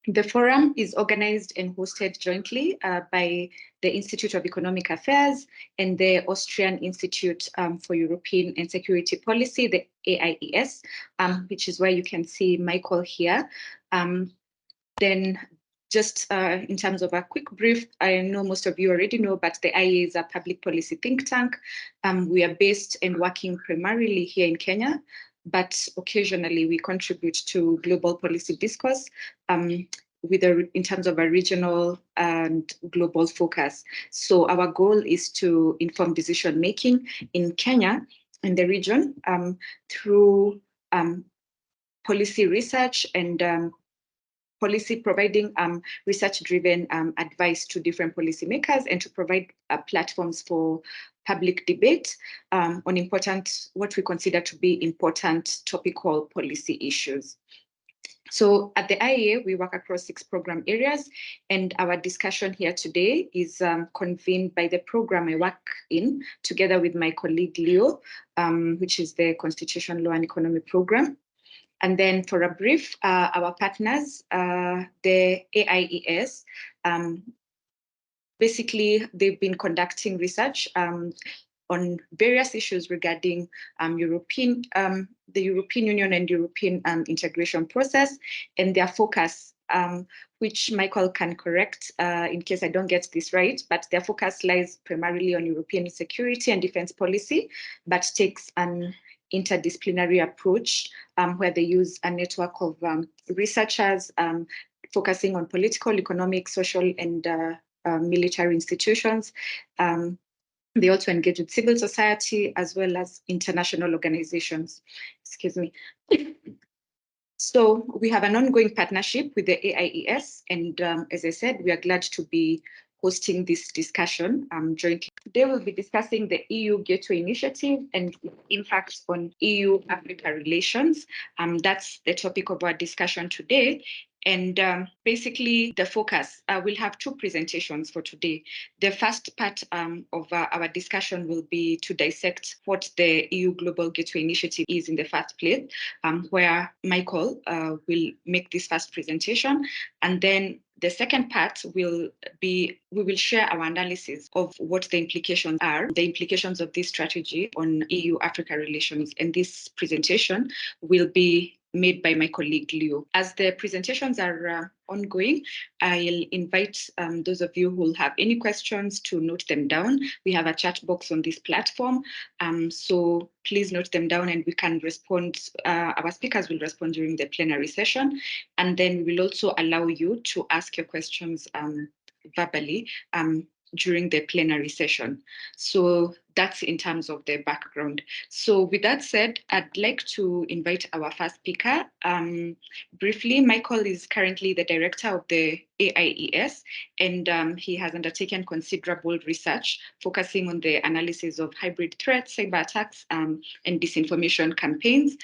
The forum is organized and hosted jointly by the Institute of Economic Affairs and the Austrian Institute for European and Security Policy, the AIES, which is where you can see Michael here. Then just in terms of a quick brief, I know most of you already know, but the IEA is a public policy think tank. We are based and working primarily here in Kenya, but occasionally we contribute to global policy discourse in terms of a regional and global focus. So our goal is to inform decision making in Kenya, in the region, through policy research and providing research-driven advice to different policymakers and to provide platforms for public debate on what we consider to be important topical policy issues. So at the IEA, we work across 6 program areas, and our discussion here today is convened by the program I work in together with my colleague Leo, which is the Constitution Law and Economy program. And then for a brief, our partners, the AIES, basically they've been conducting research on various issues regarding the European Union and European integration process, and their focus, which Michael can correct in case I don't get this right, but their focus lies primarily on European security and defense policy, but takes an interdisciplinary approach where they use a network of researchers focusing on political, economic, social, and military institutions. They also engage with civil society as well as international organizations. Excuse me. So we have an ongoing partnership with the AIES, and as I said, we are glad to be hosting this discussion jointly. Today we'll be discussing the EU Gateway Initiative and its impact on EU-Africa relations. That's the topic of our discussion today. And basically the focus, we'll have 2 presentations for today. The first part of our discussion will be to dissect what the EU Global Gateway Initiative is in the first place, where Michael will make this first presentation. And then the second part will be, we will share our analysis of what the implications are, the implications of this strategy on EU-Africa relations. And this presentation will be made by my colleague Leo. As the presentations are ongoing, I'll invite those of you who will have any questions to note them down. We have a chat box on this platform, so please note them down and we can respond. Our speakers will respond during the plenary session, and then we will also allow you to ask your questions verbally during the plenary session. So that's in terms of the background. So with that said, I'd like to invite our first speaker. Briefly, Michael is currently the director of the AIES, and he has undertaken considerable research focusing on the analysis of hybrid threats, cyber attacks, and disinformation campaigns.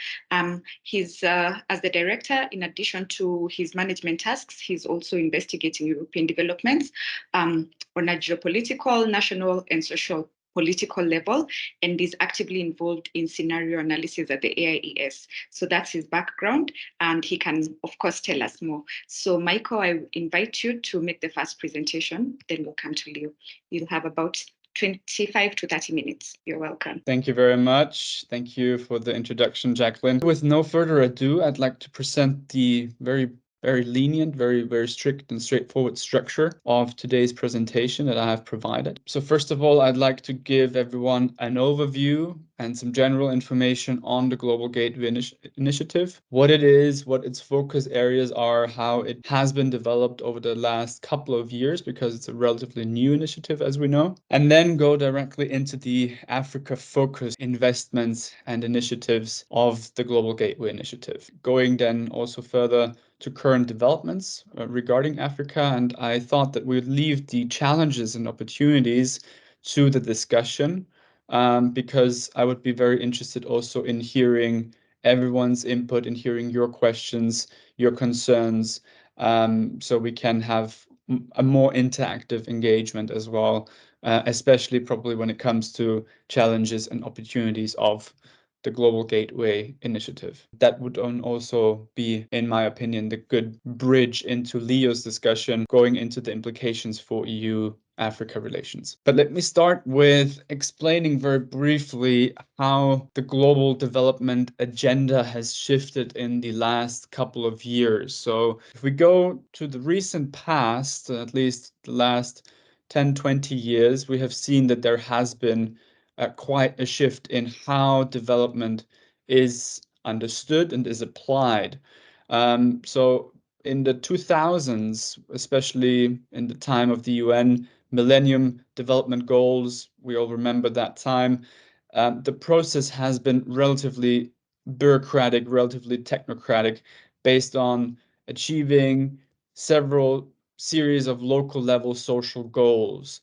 He's, as the director, in addition to his management tasks, he's also investigating European developments on a geopolitical, national, and social political level, and is actively involved in scenario analysis at the AIES. So that's his background, and he can, of course, tell us more. So Michael, I invite you to make the first presentation, then we'll come to Leo. You'll have about 25 to 30 minutes. You're welcome. Thank you very much. Thank you for the introduction, Jacqueline. With no further ado, I'd like to present the very lenient, very strict and straightforward structure of today's presentation that I have provided. So first of all, I'd like to give everyone an overview and some general information on the Global Gateway Initiative, what it is, what its focus areas are, how it has been developed over the last couple of years, because it's a relatively new initiative, as we know, and then go directly into the Africa-focused investments and initiatives of the Global Gateway Initiative, going then also further to current developments regarding Africa. And I thought that we'd leave the challenges and opportunities to the discussion, because I would be very interested also in hearing everyone's input and hearing your questions, your concerns, so we can have a more interactive engagement as well, especially probably when it comes to challenges and opportunities of the Global Gateway Initiative. That would also be, in my opinion, the good bridge into Leo's discussion, going into the implications for EU-Africa relations. But let me start with explaining very briefly how the global development agenda has shifted in the last couple of years. So if we go to the recent past, at least the last 10, 20 years, we have seen that there has been quite a shift in how development is understood and is applied. So in the 2000s, especially in the time of the UN Millennium Development Goals, we all remember that time, the process has been relatively bureaucratic, relatively technocratic, based on achieving several series of local level social goals.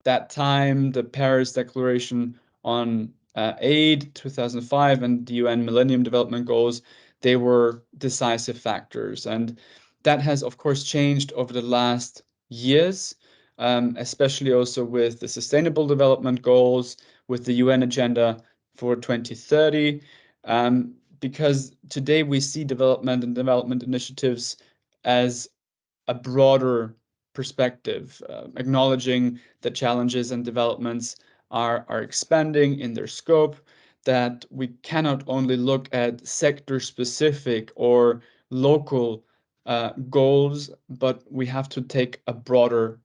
That time, the Paris Declaration on Aid 2005 and the UN Millennium Development Goals, they were decisive factors. And that has, of course, changed over the last years, especially also with the Sustainable Development Goals, with the UN Agenda for 2030, because today we see development and development initiatives as a broader perspective, acknowledging that challenges and developments are expanding in their scope, that we cannot only look at sector-specific or local goals, but we have to take a broader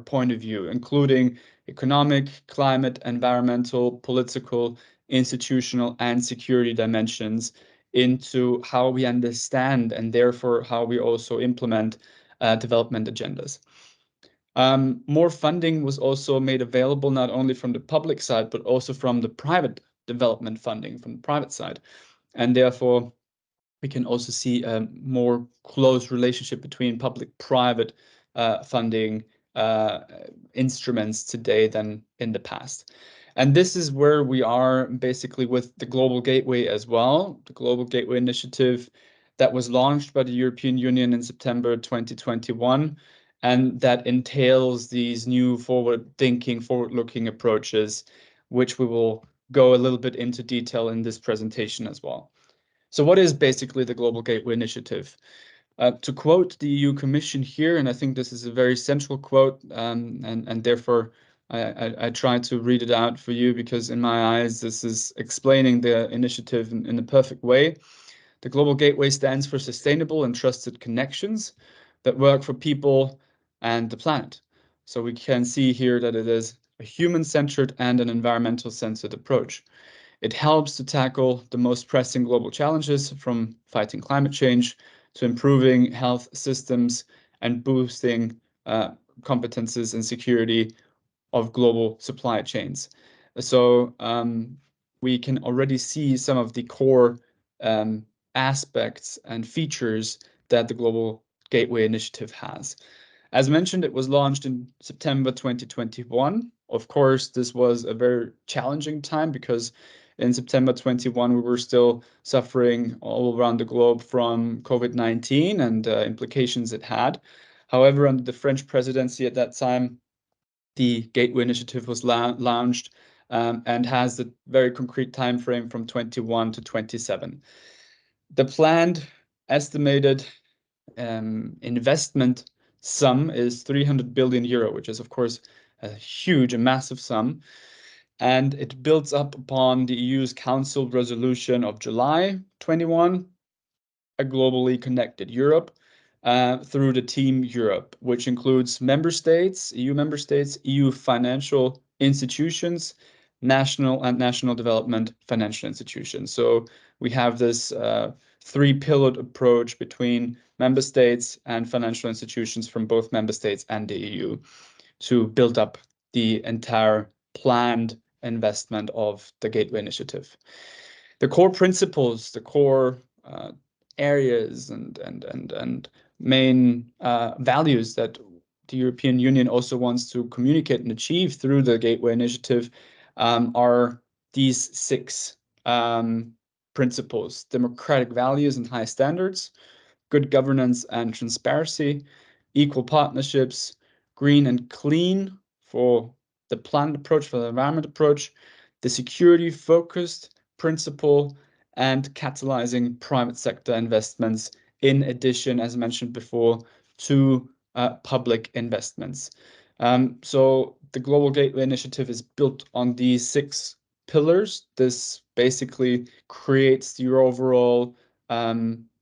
point of view, including economic, climate, environmental, political, institutional, and security dimensions into how we understand and therefore how we also implement development agendas. More funding was also made available not only from the public side, but also from the private development funding from the private side. And therefore, we can also see a more close relationship between public-private funding instruments today than in the past. And this is where we are basically with the Global Gateway as well, the Global Gateway Initiative that was launched by the European Union in September 2021, and that entails these new forward-thinking, forward-looking approaches, which we will go a little bit into detail in this presentation as well. So what is basically the Global Gateway Initiative? To quote the EU Commission here, and I think this is a very central quote, and therefore I try to read it out for you because in my eyes, this is explaining the initiative in a perfect way. The Global Gateway stands for sustainable and trusted connections that work for people and the planet. So we can see here that it is a human-centered and an environmental-centered approach. It helps to tackle the most pressing global challenges, from fighting climate change to improving health systems and boosting competences and security of global supply chains. So we can already see some of the core aspects and features that the Global Gateway Initiative has. As mentioned, it was launched in September 2021. Of course, this was a very challenging time because in September 21, we were still suffering all around the globe from COVID-19 and implications it had. However, under the French presidency at that time, the Gateway Initiative was launched and has a very concrete time frame from 21 to 27. The planned estimated investment sum is 300 billion euro, which is, of course, a huge, a massive sum. And it builds up upon the EU's Council resolution of July 21, a globally connected Europe, through the Team Europe, which includes member states, EU financial institutions, national and national development financial institutions. So we have this three-pillared approach between member states and financial institutions from both member states and the EU to build up the entire planned investment of the Gateway Initiative. The core principles, the core areas and main values that the European Union also wants to communicate and achieve through the Gateway Initiative are these six principles: democratic values and high standards, good governance and transparency, equal partnerships, green and clean for the planned approach, for the environment approach, the security-focused principle, and catalyzing private sector investments in addition, as mentioned before, to public investments. So the Global Gateway Initiative is built on these 6 pillars. This basically creates your overall mindset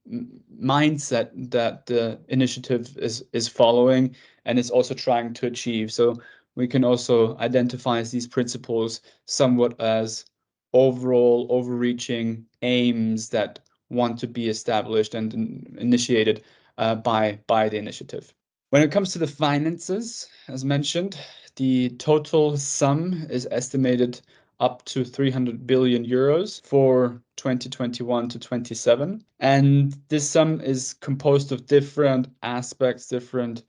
that the initiative is following and is also trying to achieve. So we can also identify these principles somewhat as overall overreaching aims that want to be established and initiated by the initiative. When it comes to the finances, as mentioned, the total sum is estimated up to 300 billion euros for 2021 to 27. And this sum is composed of different aspects, different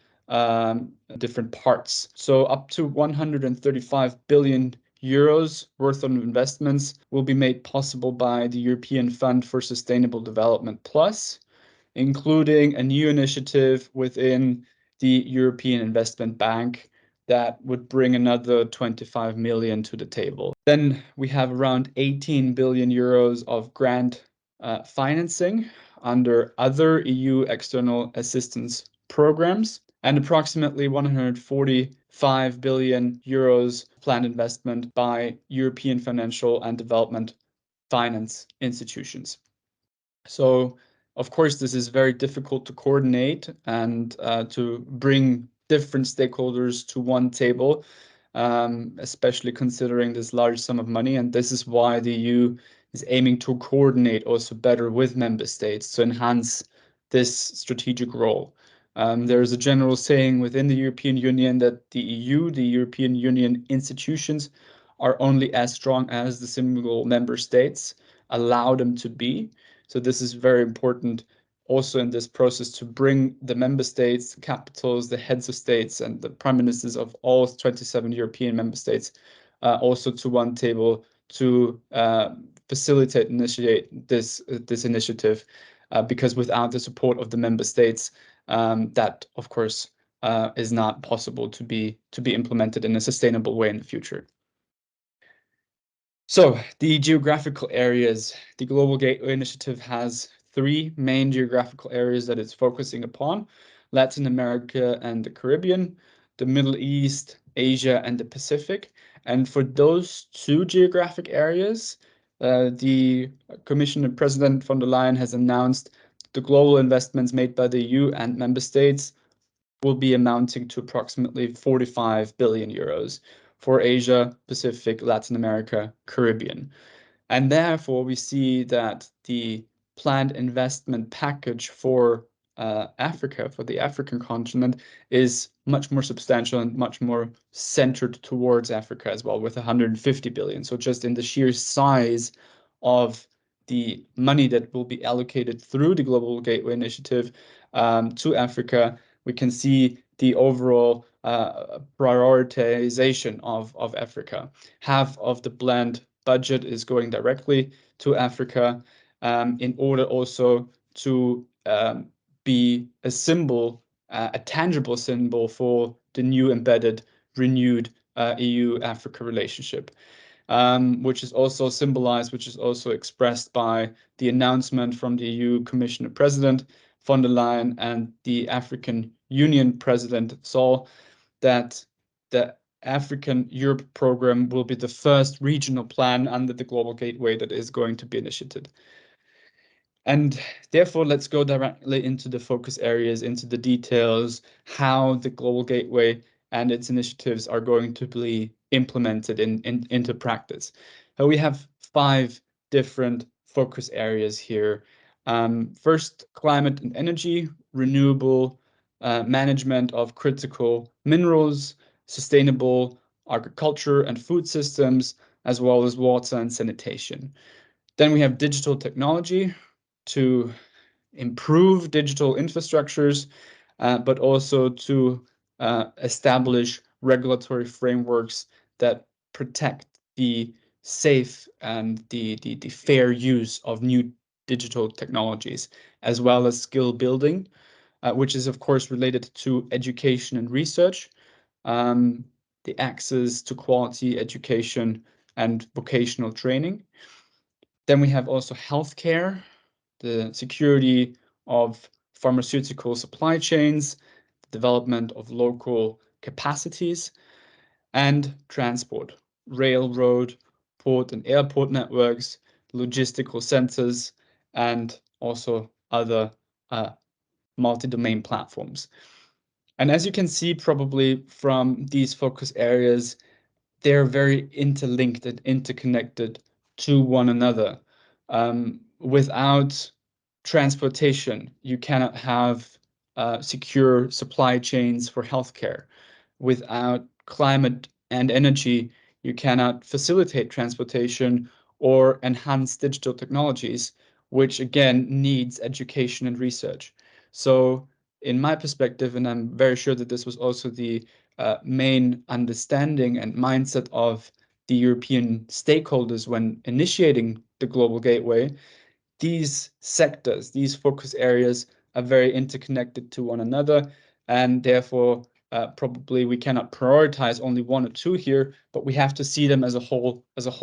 parts. So up to 135 billion euros worth of investments will be made possible by the European Fund for Sustainable Development Plus, including a new initiative within the European Investment Bank that would bring another 25 million to the table. Then we have around 18 billion euros of grant financing under other EU external assistance programs, and approximately 145 billion euros planned investment by European financial and development finance institutions. So, of course, this is very difficult to coordinate and to bring different stakeholders to one table, especially considering this large sum of money. And this is why the EU is aiming to coordinate also better with member states to enhance this strategic role. There is a general saying within the European Union that the EU, the European Union institutions, are only as strong as the single member states allow them to be. So this is very important also in this process to bring the member states, the capitals, the heads of states, and the prime ministers of all 27 European member states also to one table to facilitate and initiate this initiative, because without the support of the member states, that of course is not possible to be implemented in a sustainable way in the future. So the geographical areas, the Global Gateway Initiative has 3 main geographical areas that it's focusing upon: Latin America and the Caribbean, the Middle East, Asia, and the Pacific. And for those 2 geographic areas, the Commissioner President von der Leyen has announced the global investments made by the EU and member states will be amounting to approximately 45 billion euros for Asia, Pacific, Latin America, Caribbean. And therefore, we see that the planned investment package for Africa, for the African continent, is much more substantial and much more centered towards Africa as well, with 150 billion. So just in the sheer size of the money that will be allocated through the Global Gateway Initiative to Africa, we can see the overall prioritization of Africa. Half of the planned budget is going directly to Africa in order also to be a symbol, a tangible symbol for the new embedded, renewed EU-Africa relationship, which is also symbolized, which is also expressed by the announcement from the EU Commissioner President von der Leyen and the African Union President Sol that the African Europe program will be the first regional plan under the Global Gateway that is going to be initiated. And therefore, let's go directly into the focus areas, into the details, how the Global Gateway and its initiatives are going to be implemented into practice. We have 5 different focus areas here. First, climate and energy, renewable management of critical minerals, sustainable agriculture and food systems, as well as water and sanitation. Then we have digital technology to improve digital infrastructures, but also to establish regulatory frameworks that protect the safe and the fair use of new digital technologies, as well as skill building, which is of course related to education and research, the access to quality education and vocational training. Then we have also healthcare, the security of pharmaceutical supply chains, the development of local capacities, and transport, railroad, port and airport networks, logistical centers, and also other multi-domain platforms. And as you can see probably from these focus areas, they're very interlinked and interconnected to one another. Without transportation, you cannot have secure supply chains for healthcare. Without climate and energy, you cannot facilitate transportation or enhance digital technologies, which again needs education and research. So in my perspective, and I'm very sure that this was also the main understanding and mindset of the European stakeholders when initiating the Global Gateway, these sectors, these focus areas are very interconnected to one another, and therefore probably we cannot prioritize only one or two here, but we have to see them as a whole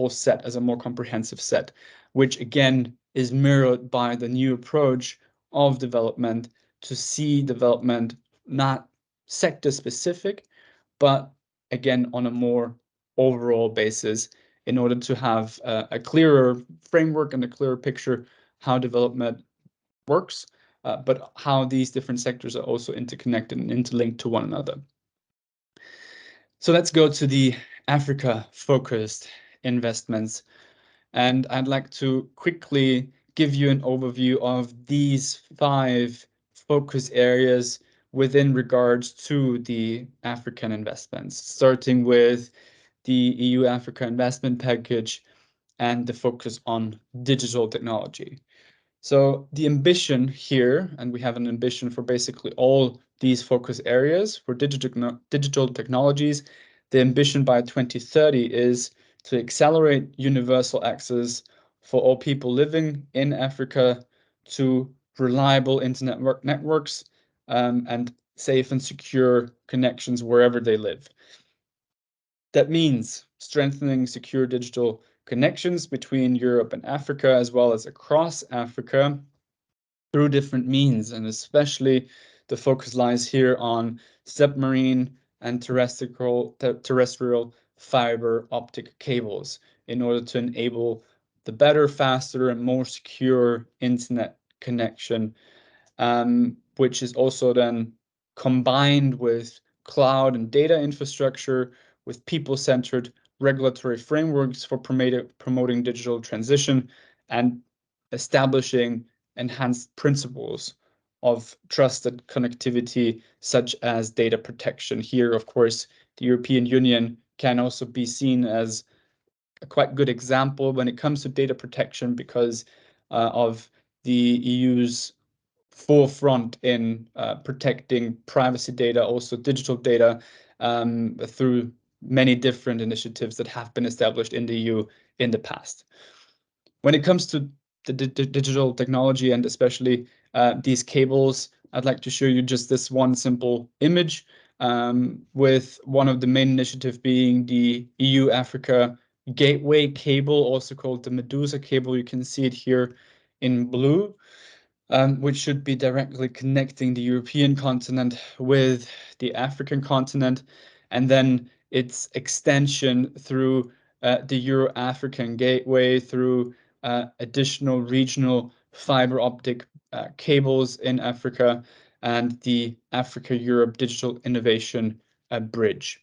set, as a more comprehensive set, which again is mirrored by the new approach of development to see development not sector specific, but again on a more overall basis in order to have a clearer framework and a clearer picture how development works, but how these different sectors are also interconnected and interlinked to one another. So let's go to the Africa-focused investments. And I'd like to quickly give you an overview of these 5 focus areas within regards to the African investments, starting with the EU Africa Investment Package and the focus on digital technology. So the ambition here, and we have an ambition for basically all these focus areas for digital technologies, the ambition by 2030 is to accelerate universal access for all people living in Africa to reliable internet networks and safe and secure connections wherever they live. That means strengthening secure digital connections between Europe and Africa, as well as across Africa through different means. And especially the focus lies here on submarine and terrestrial fiber optic cables in order to enable the better, faster, and more secure internet connection, which is also then combined with cloud and data infrastructure, with people-centered regulatory frameworks for promoting digital transition and establishing enhanced principles of trusted connectivity, such as data protection. Here, of course, the European Union can also be seen as a quite good example when it comes to data protection because of the EU's forefront in protecting privacy data, also digital data, through many different initiatives that have been established in the EU in the past. When it comes to the digital technology and especially these cables, I'd like to show you just this one simple image with one of the main initiatives being the EU Africa Gateway cable, also called the Medusa cable. You can see it here in blue, which should be directly connecting the European continent with the African continent, and then its extension through the Euro-African Gateway, through additional regional fiber optic cables in Africa, and the Africa-Europe Digital Innovation Bridge.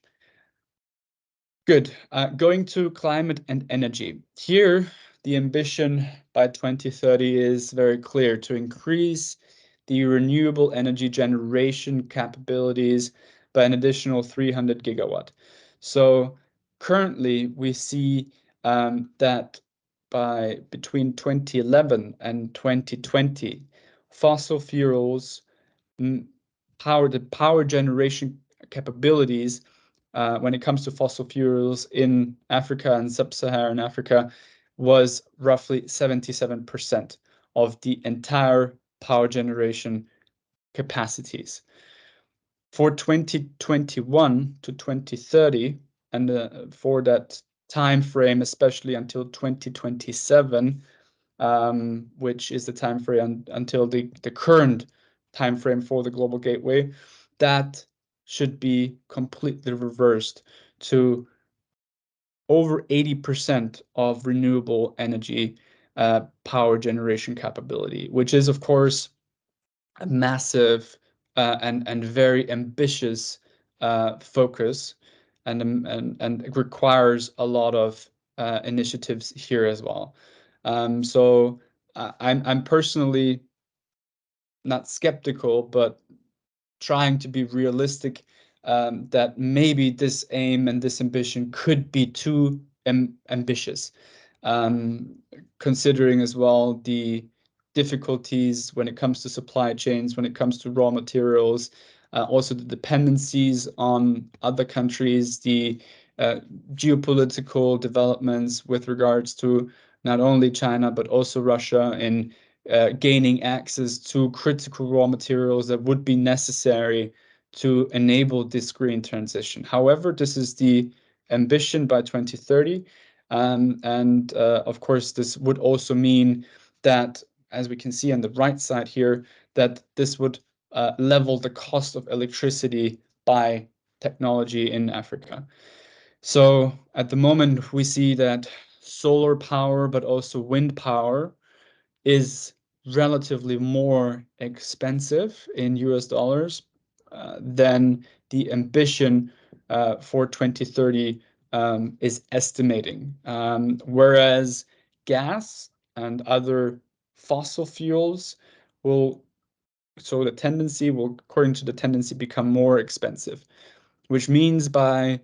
Good. Going to climate and energy. Here, the ambition by 2030 is very clear: to increase the renewable energy generation capabilities by an additional 300 gigawatt. So currently, we see that by between 2011 and 2020, fossil fuels power generation capabilities when it comes to fossil fuels in Africa and sub-Saharan Africa was roughly 77% of the entire power generation capacities. For 2021 to 2030, and for that time frame, especially until 2027, which is the time frame until the current time frame for the Global Gateway, that should be completely reversed to over 80% of renewable energy power generation capability, which is, of course, a massive and very ambitious focus, and it requires a lot of initiatives here as well. So I'm personally not skeptical, but trying to be realistic, that maybe this aim and this ambition could be too ambitious, um, considering as well the difficulties when it comes to supply chains, when it comes to raw materials, also the dependencies on other countries, the uh, geopolitical developments with regards to not only China, but also Russia in gaining access to critical raw materials that would be necessary to enable this green transition. However, this is the ambition by 2030. And of course, this would also mean that, as we can see on the right side here, that this would level the cost of electricity by technology in Africa. So at the moment, we see that solar power, but also wind power, is relatively more expensive in US dollars than the ambition for 2030 is estimating. Whereas gas and other fossil fuels will, so the tendency will, according to the tendency, become more expensive, which means by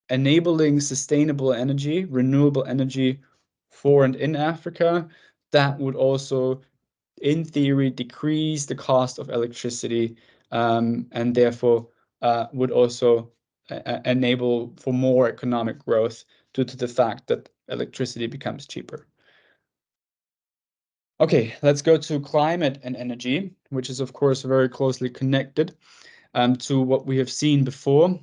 enabling sustainable energy, renewable energy for and in Africa, that would also, in theory, decrease the cost of electricity, and therefore would also enable for more economic growth due to the fact that electricity becomes cheaper. Okay, let's go to climate and energy, which is, of course, very closely connected to what we have seen before.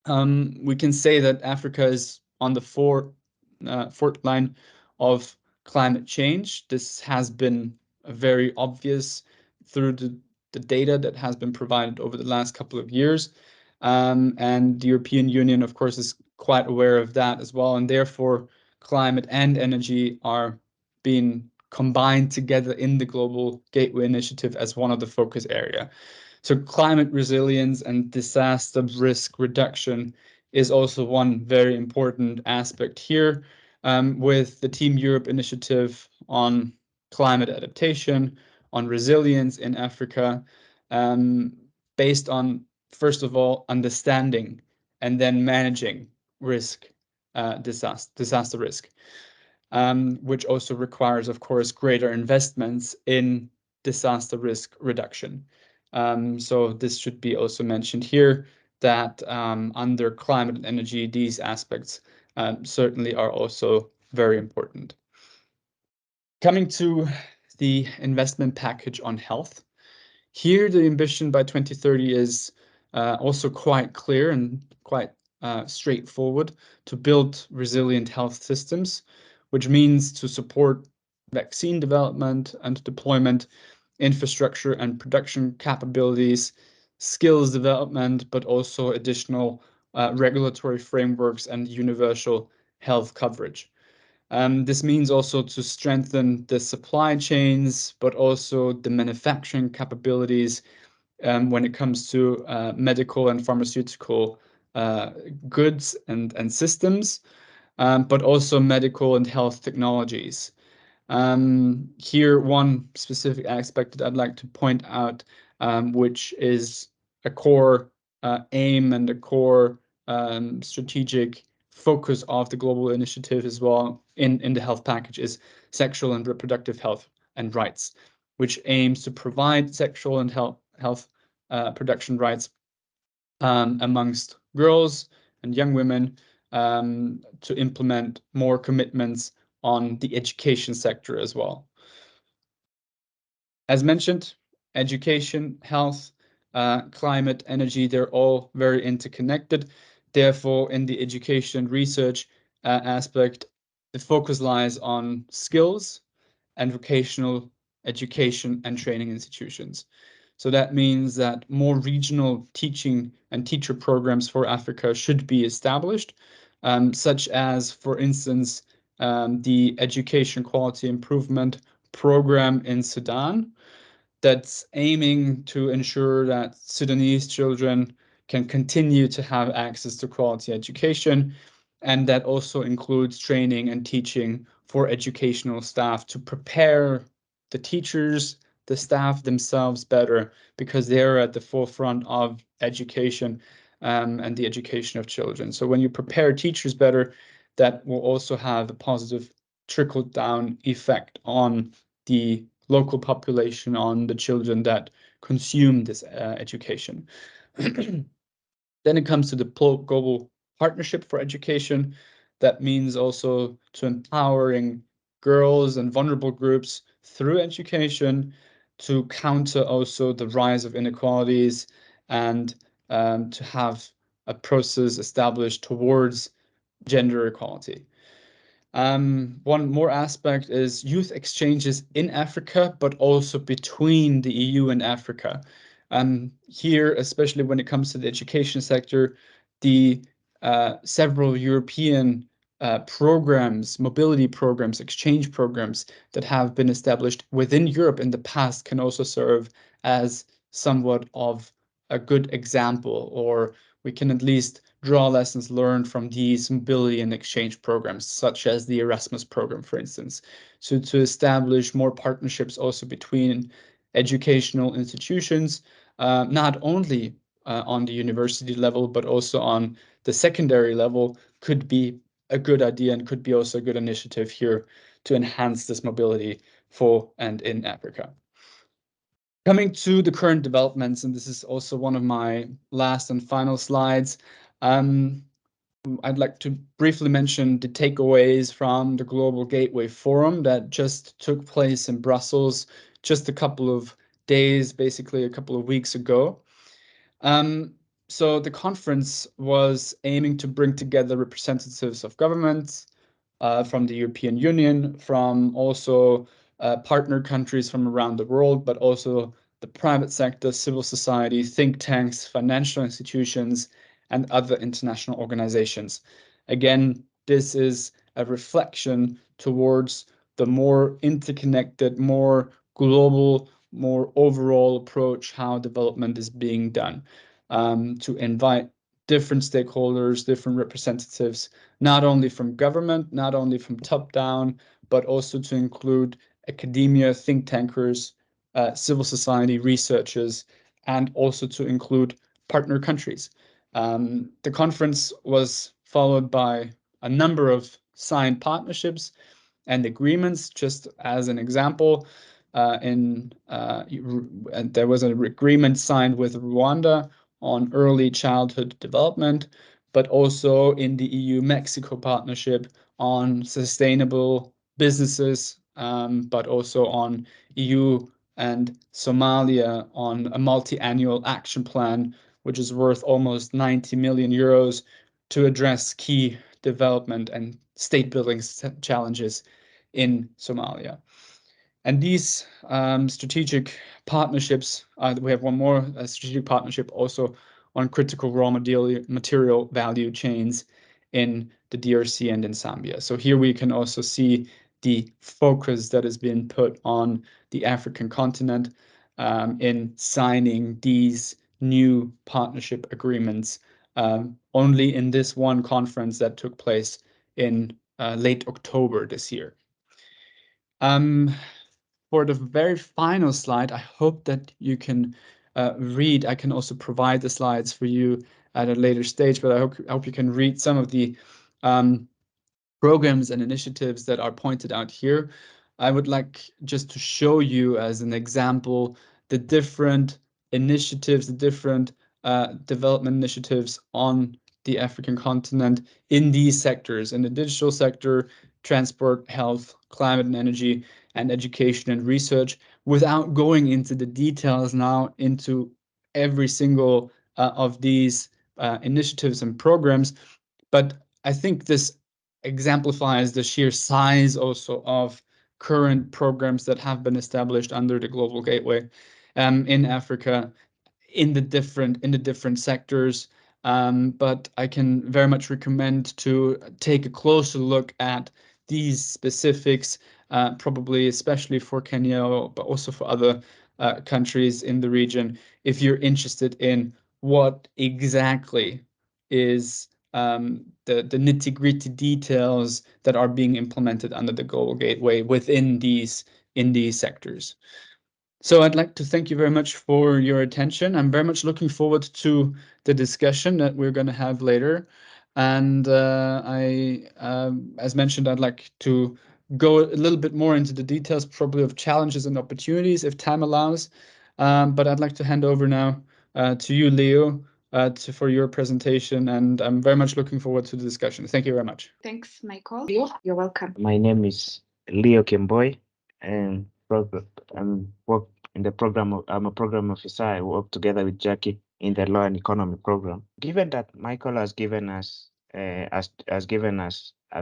We can say that Africa is on the fourth line of climate change. This has been very obvious through the data that has been provided over the last couple of years. And the European Union, of course, is quite aware of that as well. And therefore, climate and energy are being combined together in the Global Gateway Initiative as one of the focus area. So climate resilience and disaster risk reduction is also one very important aspect here, with the Team Europe initiative on climate adaptation, on resilience in Africa, based on, first of all, understanding and then managing risk, disaster risk, which also requires, of course, greater investments in disaster risk reduction. So this should be also mentioned here, that under climate and energy, these aspects certainly are also very important. Coming to the investment package on health, here the ambition by 2030 is also quite clear and quite straightforward: to build resilient health systems, which means to support vaccine development and deployment, infrastructure and production capabilities, skills development, but also additional regulatory frameworks and universal health coverage. This means also to strengthen the supply chains, but also the manufacturing capabilities when it comes to medical and pharmaceutical goods and systems, but also medical and health technologies. Here, one specific aspect that I'd like to point out, which is a core aim and a core strategic focus of the global initiative as well in the health package, is sexual and reproductive health and rights, which aims to provide sexual and health production rights amongst girls and young women, to implement more commitments on the education sector as well. As mentioned, education, health, climate, energy, they're all very interconnected. Therefore, in the education research, aspect, the focus lies on skills and vocational education and training institutions. So that means that more regional teaching and teacher programs for Africa should be established, such as, for instance, the Education Quality Improvement Program in Sudan, that's aiming to ensure that Sudanese children can continue to have access to quality education. And that also includes training and teaching for educational staff to prepare the teachers, the staff themselves better, because they're at the forefront of education and the education of children. So when you prepare teachers better, that will also have a positive trickle-down effect on the local population, on the children that consume this education. Then it comes to the global partnership for education. That means also to empowering girls and vulnerable groups through education, to counter also the rise of inequalities, and to have a process established towards gender equality. One more aspect is youth exchanges in Africa, but also between the EU and Africa. Here, especially when it comes to the education sector, the several European programs, mobility programs, exchange programs that have been established within Europe in the past can also serve as somewhat of a good example, or we can at least draw lessons learned from these mobility and exchange programs, such as the Erasmus program, for instance. So to establish more partnerships also between educational institutions, not only on the university level, but also on the secondary level, could be a good idea and could be also a good initiative here to enhance this mobility for and in Africa. Coming to the current developments, and this is also one of my last and final slides, I'd like to briefly mention the takeaways from the Global Gateway Forum that just took place in Brussels just a couple of days, basically a couple of weeks ago. So the conference was aiming to bring together representatives of governments from the European Union, from also partner countries from around the world, but also the private sector, civil society, think tanks, financial institutions, and other international organizations. Again, this is a reflection towards the more interconnected, more global, more overall approach how development is being done, to invite different stakeholders, different representatives, not only from government, not only from top down, but also to include academia, think tankers, civil society researchers, and also to include partner countries. The conference was followed by a number of signed partnerships and agreements. Just as an example, there was an agreement signed with Rwanda on early childhood development, but also in the EU-Mexico partnership on sustainable businesses, but also on EU and Somalia on a multi-annual action plan, which is worth almost 90 million euros to address key development and state building challenges in Somalia. And these strategic partnerships, we have one more strategic partnership also on critical raw material value chains in the DRC and in Zambia. So here we can also see the focus that has been put on the African continent in signing these new partnership agreements only in this one conference that took place in late October this year. For the very final slide, I hope that you can read. I can also provide the slides for you at a later stage, but I hope you can read some of the programs and initiatives that are pointed out here. I would like just to show you as an example the different initiatives, the different development initiatives on the African continent in these sectors, in the digital sector, transport, health, climate and energy, and education and research, without going into the details now into every single of these initiatives and programs. But I think this exemplifies the sheer size also of current programs that have been established under the Global Gateway in Africa in the different sectors. But I can very much recommend to take a closer look at these specifics, probably especially for Kenya, but also for other countries in the region, if you're interested in what exactly is the nitty-gritty details that are being implemented under the Global Gateway within these sectors. So I'd like to thank you very much for your attention. I'm very much looking forward to the discussion that we're going to have later. And as mentioned, I'd like to go a little bit more into the details, probably of challenges and opportunities, if time allows. But I'd like to hand over now to you, Leo, for your presentation. And I'm very much looking forward to the discussion. Thank you very much. Thanks, Michael. Leo, you're welcome. My name is Leo Kimboy, and I'm work in the program. I'm a program officer. I work together with Jackie in the Law and Economy program. Given that Michael has given us a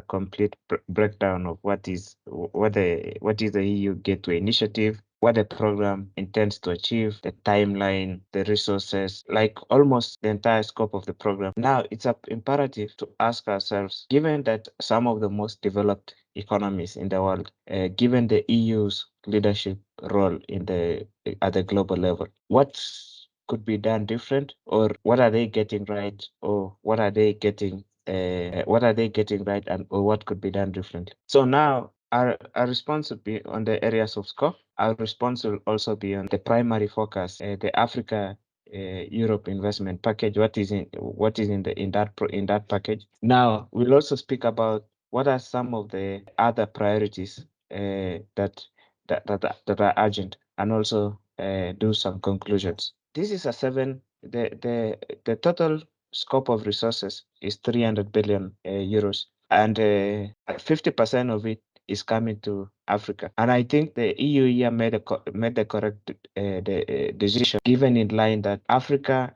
complete breakdown of what is the EU Gateway Initiative, what the program intends to achieve, the timeline, the resources, like almost the entire scope of the program. Now, it's imperative to ask ourselves, given that some of the most developed economies in the world, given the EU's leadership role at the global level, what could be done different, or what are they getting right, or what are they getting right, and or what could be done differently? So now our response will be on the areas of scope. Our response will also be on the primary focus, the Africa Europe investment package. What is in that package? Now we'll also speak about what are some of the other priorities that are urgent, and also do some conclusions. This is the total scope of resources is 300 billion euros, and 50% of it is coming to Africa. And I think the EU here made the correct decision, given in line that Africa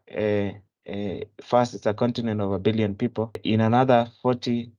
first, it's a continent of 1 billion people. In another 50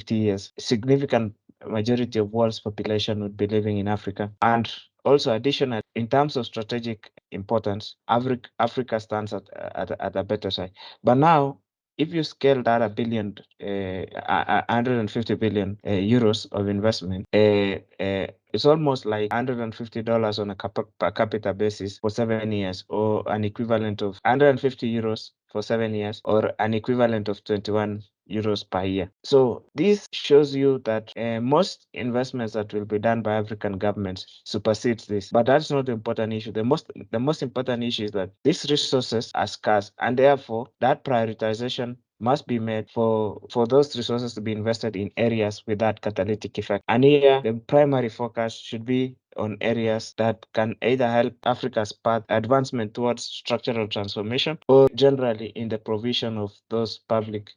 years, significant majority of world's population would be living in Africa. And also, additionally, in terms of strategic importance, Africa stands at a better side. But now, if you scale that 150 billion euros of investment, it's almost like $150 on a per capita basis for 7 years, or an equivalent of 150 euros for 7 years, or an equivalent of 21 euros per year. So this shows you that most investments that will be done by African governments supersedes this. But that's not the important issue. The most important issue is that these resources are scarce, and therefore that prioritization must be made for those resources to be invested in areas with that catalytic effect. And here, the primary focus should be on areas that can either help Africa's path advancement towards structural transformation, or generally in the provision of those public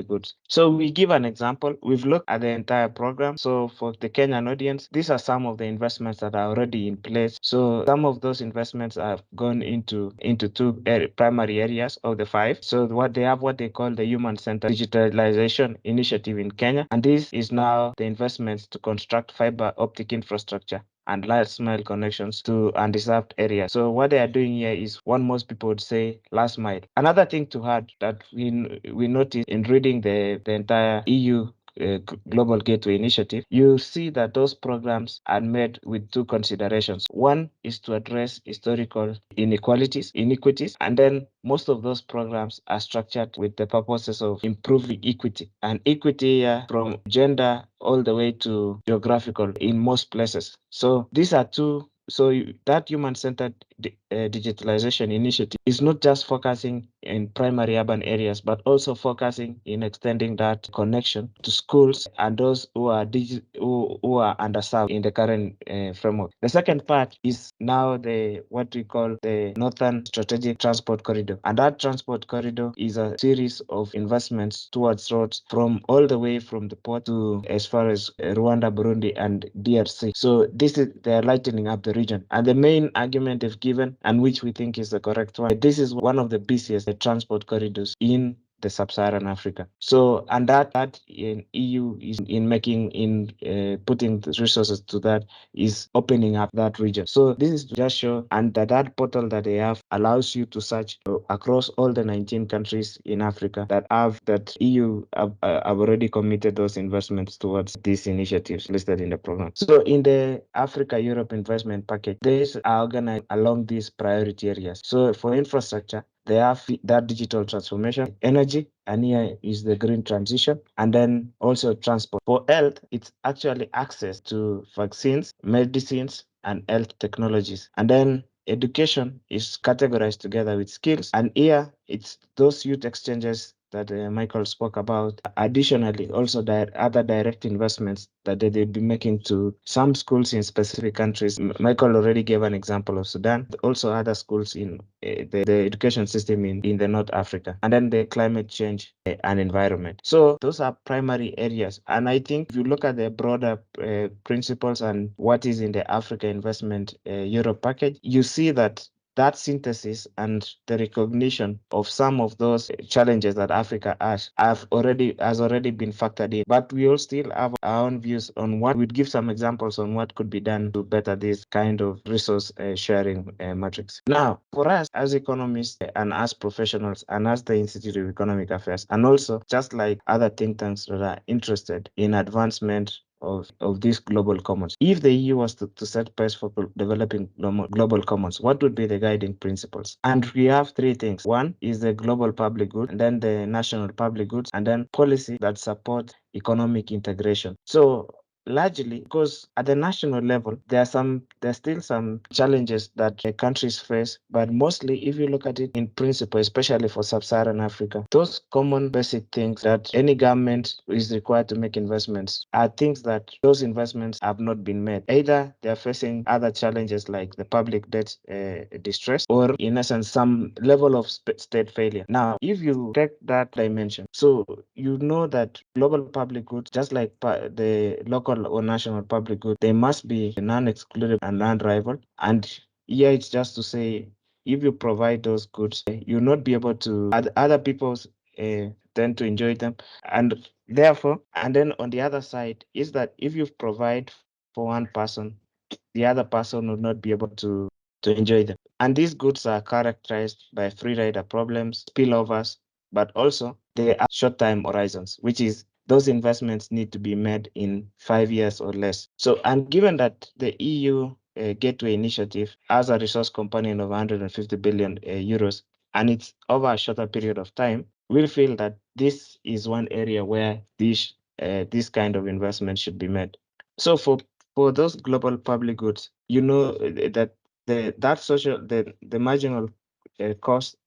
goods. So we give an example. We've looked at the entire program. So for the Kenyan audience, these are some of the investments that are already in place. So some of those investments have gone into two primary areas of the 5. So what they call the Human-Centered Digitalization Initiative in Kenya, and this is now the investments to construct fiber optic infrastructure and last mile connections to undeserved areas. So what they are doing here is what most people would say last mile. Another thing to add that we noticed in reading the entire EU Global Gateway Initiative, you see that those programs are made with two considerations. One is to address historical iniquities, and then most of those programs are structured with the purposes of improving equity, and equity from gender all the way to geographical in most places. So these are two. So that human-centered digitalization initiative is not just focusing in primary urban areas, but also focusing in extending that connection to schools and those who are underserved in the current framework. The second part is now what we call the Northern Strategic Transport Corridor, and that transport corridor is a series of investments towards roads from all the way from the port to as far as Rwanda, Burundi, and DRC. So they're lightening up the region, and the main argument they've given, and which we think is the correct one, this is one of the busiest transport corridors in the sub-Saharan Africa. So, and that in EU is in putting the resources to that is opening up that region. So this is to just show, and that portal that they have allows you to search across all the 19 countries in Africa that EU have already committed those investments towards these initiatives listed in the program. So in the Africa-Europe investment package, these are organized along these priority areas. So for infrastructure, they have that digital transformation, energy, and here is the green transition, and then also transport. For health, it's actually access to vaccines, medicines, and health technologies. And then education is categorized together with skills, and here it's those youth exchanges that Michael spoke about. Additionally, also other direct investments that they'll be making to some schools in specific countries. Michael already gave an example of Sudan, also other schools in the education system in the North Africa, and then the climate change and environment. So those are primary areas. And I think if you look at the broader principles and what is in the Africa Investment Europe package, you see that synthesis and the recognition of some of those challenges that Africa has already been factored in. But we all still have our own views on what we'd give some examples on what could be done to better this kind of resource sharing matrix. Now, for us as economists and as professionals and as the Institute of Economic Affairs, and also just like other think tanks that are interested in advancement of these global commons. If the EU was to set pace for developing global commons, what would be the guiding principles? And we have three things. One is the global public good, and then the national public goods, and then policy that support economic integration. So largely because at the national level there's still some challenges that countries face, but mostly if you look at it in principle, especially for sub-Saharan Africa, those common basic things that any government is required to make investments are things that those investments have not been made. Either they're facing other challenges like the public debt distress, or in essence some level of state failure. Now if you take that dimension, so you know that global public goods, just like the local or national public good, they must be non-exclusive and non-rival. And here it's just to say, if you provide those goods, you'll not be able to other people tend to enjoy them, and therefore, and then on the other side is that if you provide for one person, the other person will not be able to enjoy them. And these goods are characterized by free rider problems, spillovers, but also they are short-time horizons, which is those investments need to be made in 5 years or less. So, and given that the EU Gateway Initiative has a resource component of 150 billion euros, and it's over a shorter period of time, we feel that this is one area where this kind of investment should be made. So for those global public goods, you know that the marginal cost,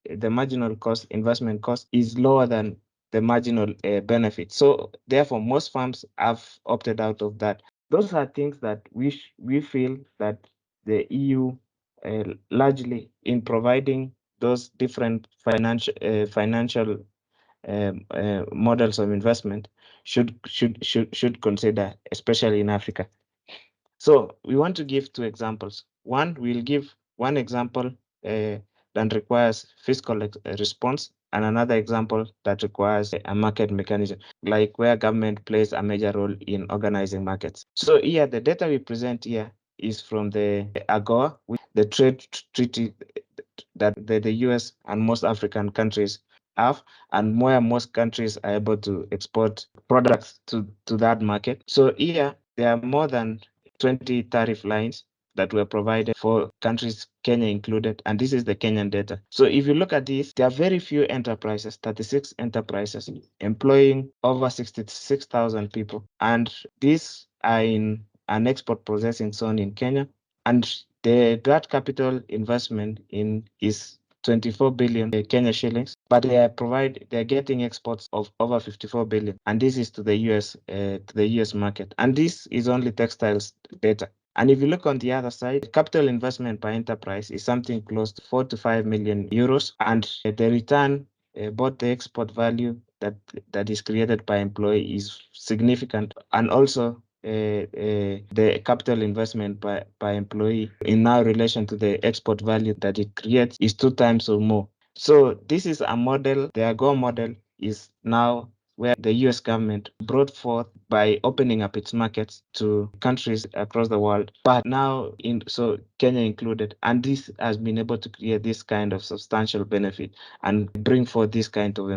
investment cost is lower than the marginal benefit. So therefore, most firms have opted out of that. Those are things that we feel that the EU largely in providing those different financial models of investment should consider, especially in Africa. So we want to give two examples. One, we'll give one example that requires fiscal response, and another example that requires a market mechanism, like where government plays a major role in organizing markets. So here, the data we present here is from the AGOA, the trade treaty that the US and most African countries have, and where most countries are able to export products to that market. So here, there are more than 20 tariff lines that were provided for countries, Kenya included, and this is the Kenyan data. So if you look at this, there are very few enterprises, 36 enterprises, employing over 66,000 people, and these are in an export processing zone in Kenya, and that capital investment is 24 billion Kenya shillings, but they're getting exports of over 54 billion, and this is to the US market, and this is only textiles data. And if you look on the other side, capital investment per enterprise is something close to 4 to 5 million euros, and the return, both the export value that is created per employee is significant, and also the capital investment by employee in now relation to the export value that it creates is 2 times or more. So this is a model, the AGO model, is now where the US government brought forth by opening up its markets to countries across the world, but now so Kenya included, and this has been able to create this kind of substantial benefit and bring forth this kind of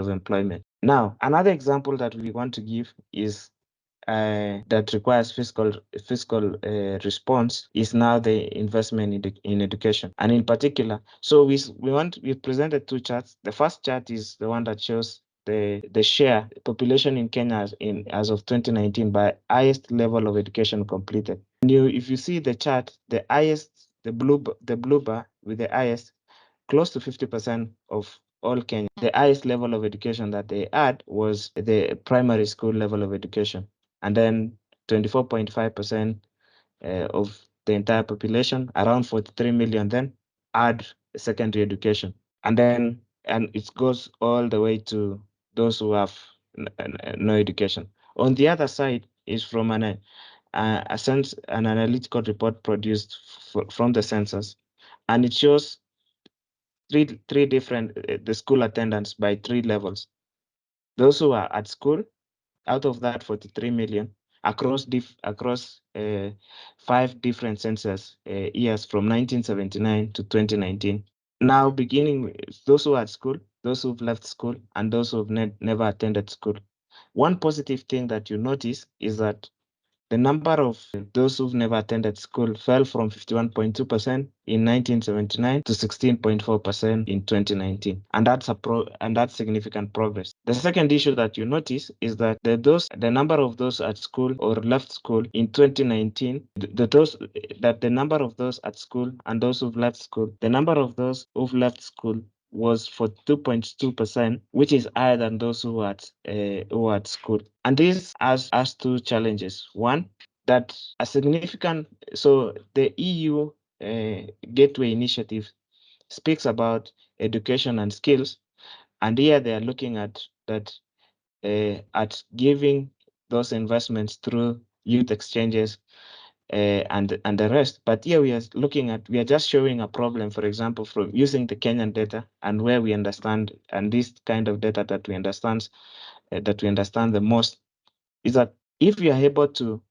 employment. Now, another example that we want to give is that requires fiscal response is now the investment in education, and in particular, so we presented two charts. The first chart is the one that shows the share population in Kenya as of 2019 by highest level of education completed. And if you see the chart, the highest, the blue bar with the highest, close to 50% of all Kenya, the highest level of education that they had was the primary school level of education. And then 24.5% of the entire population, around 43 million, then had secondary education. And it goes all the way to those who have no education. On the other side is from an analytical report produced from the census, and it shows three different the school attendance by three levels. Those who are at school, out of that 43 million, across 5 different census years from 1979 to 2019. Now, beginning with those who are at school, those who've left school, and those who've never attended school. One positive thing that you notice is that the number of those who've never attended school fell from 51.2% in 1979 to 16.4% in 2019, and that's significant progress. The second issue that you notice is that the number of those at school or left school in 2019, the number of those at school and those who've left school, the number of those who've left school was for 2.2%, which is higher than those who are at school. And this has two challenges. One, that a significant, so the EU Gateway Initiative speaks about education and skills, and here they are looking at giving those investments through youth exchanges and the rest. But here we are just showing a problem, for example, from using the Kenyan data and where we understand, and this kind of data that we understand the most is that if we are able to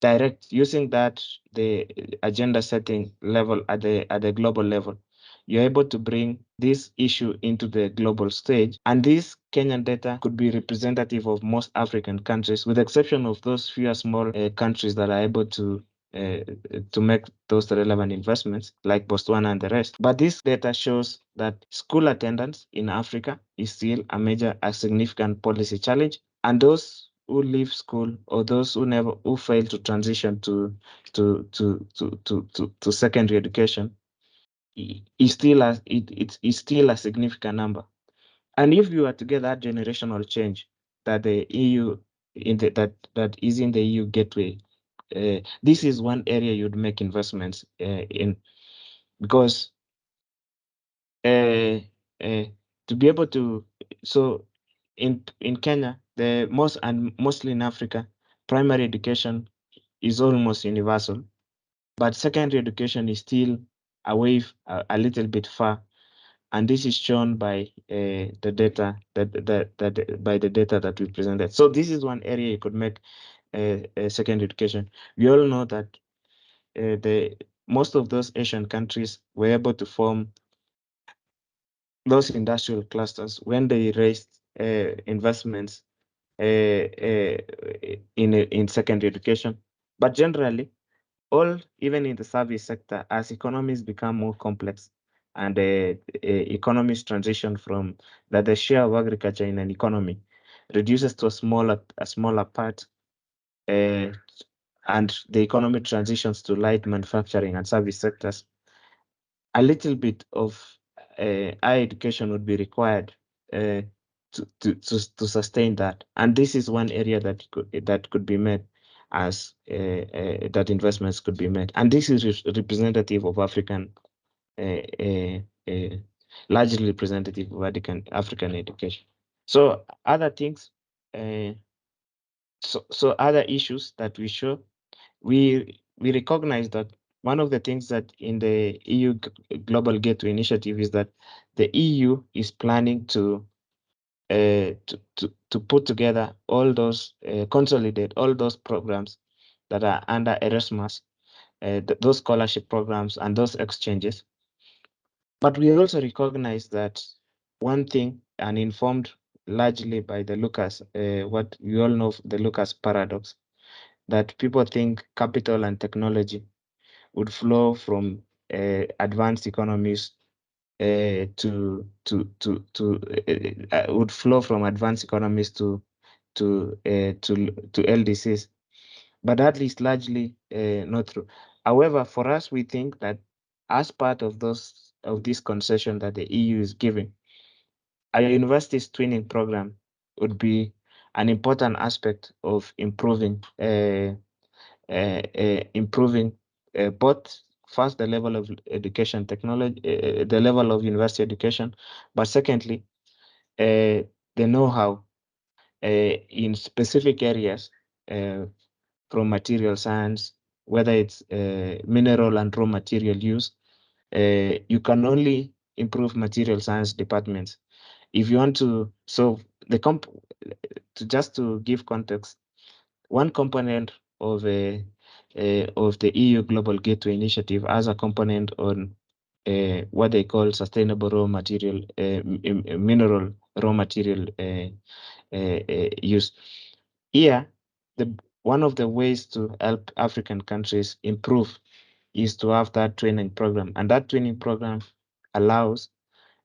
direct using that the agenda setting level at the global level, you're able to bring this issue into the global stage, and this Kenyan data could be representative of most African countries, with the exception of those few small countries that are able to make those relevant investments, like Botswana and the rest. But this data shows that school attendance in Africa is still a significant policy challenge, and those who leave school or those who fail to transition to secondary education is still a significant number. And if you were to get that generational change that the EU that is in the EU gateway, this is one area you'd make investments in, because to be able to, so in Kenya, mostly in Africa, primary education is almost universal, but secondary education is still a little bit far, and this is shown by the data that we presented. So this is one area you could make secondary education. We all know that most of those Asian countries were able to form those industrial clusters when they raised investments in secondary education. But generally, even in the service sector, as economies become more complex and economies transition from that the share of agriculture in an economy reduces to a smaller part, and the economy transitions to light manufacturing and service sectors, a little bit of higher education would be required to sustain that. And this is one area that could be made as that investments could be made. And this is representative of African, largely representative of African education. So other things, so other issues that we show, we recognize that one of the things that in the EU Global Gateway Initiative is that the EU is planning to to put together all those, consolidate all those programs that are under Erasmus, those scholarship programs and those exchanges. But we also recognize that one thing, and informed largely by the Lucas, what we all know, the Lucas paradox, that people think capital and technology would flow from advanced economies would flow from advanced economies to LDCs, but that is largely not true. However, for us, we think that as part of this concession that the EU is giving, a university's twinning program would be an important aspect of improving both first the level of education technology, the level of university education, but secondly, the know-how in specific areas from material science, whether it's mineral and raw material use. You can only improve material science departments if you want to. So just to give context, one component of the EU Global Gateway Initiative as a component on what they call sustainable raw material, mineral raw material use. Here, one of the ways to help African countries improve is to have that training program, and that training program allows,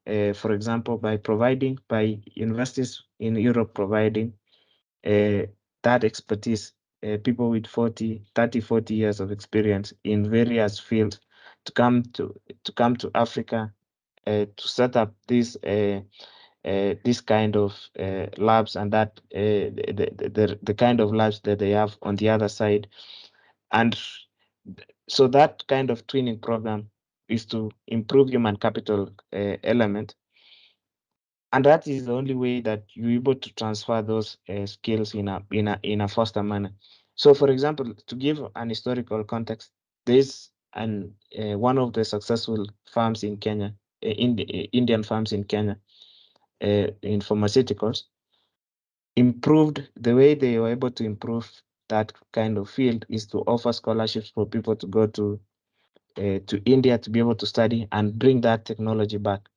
for example, by universities in Europe providing that expertise, people with 40 years of experience in various fields to come to Africa to set up this kind of labs, and that the kind of labs that they have on the other side. And so that kind of twinning program is to improve human capital element, and that is the only way that you're able to transfer those skills in a faster manner. So, for example, to give an historical context, there's one of the successful farms in Kenya, Indian farms in Kenya, in pharmaceuticals, improved the way they were able to improve that kind of field is to offer scholarships for people to go to India to be able to study and bring that technology back.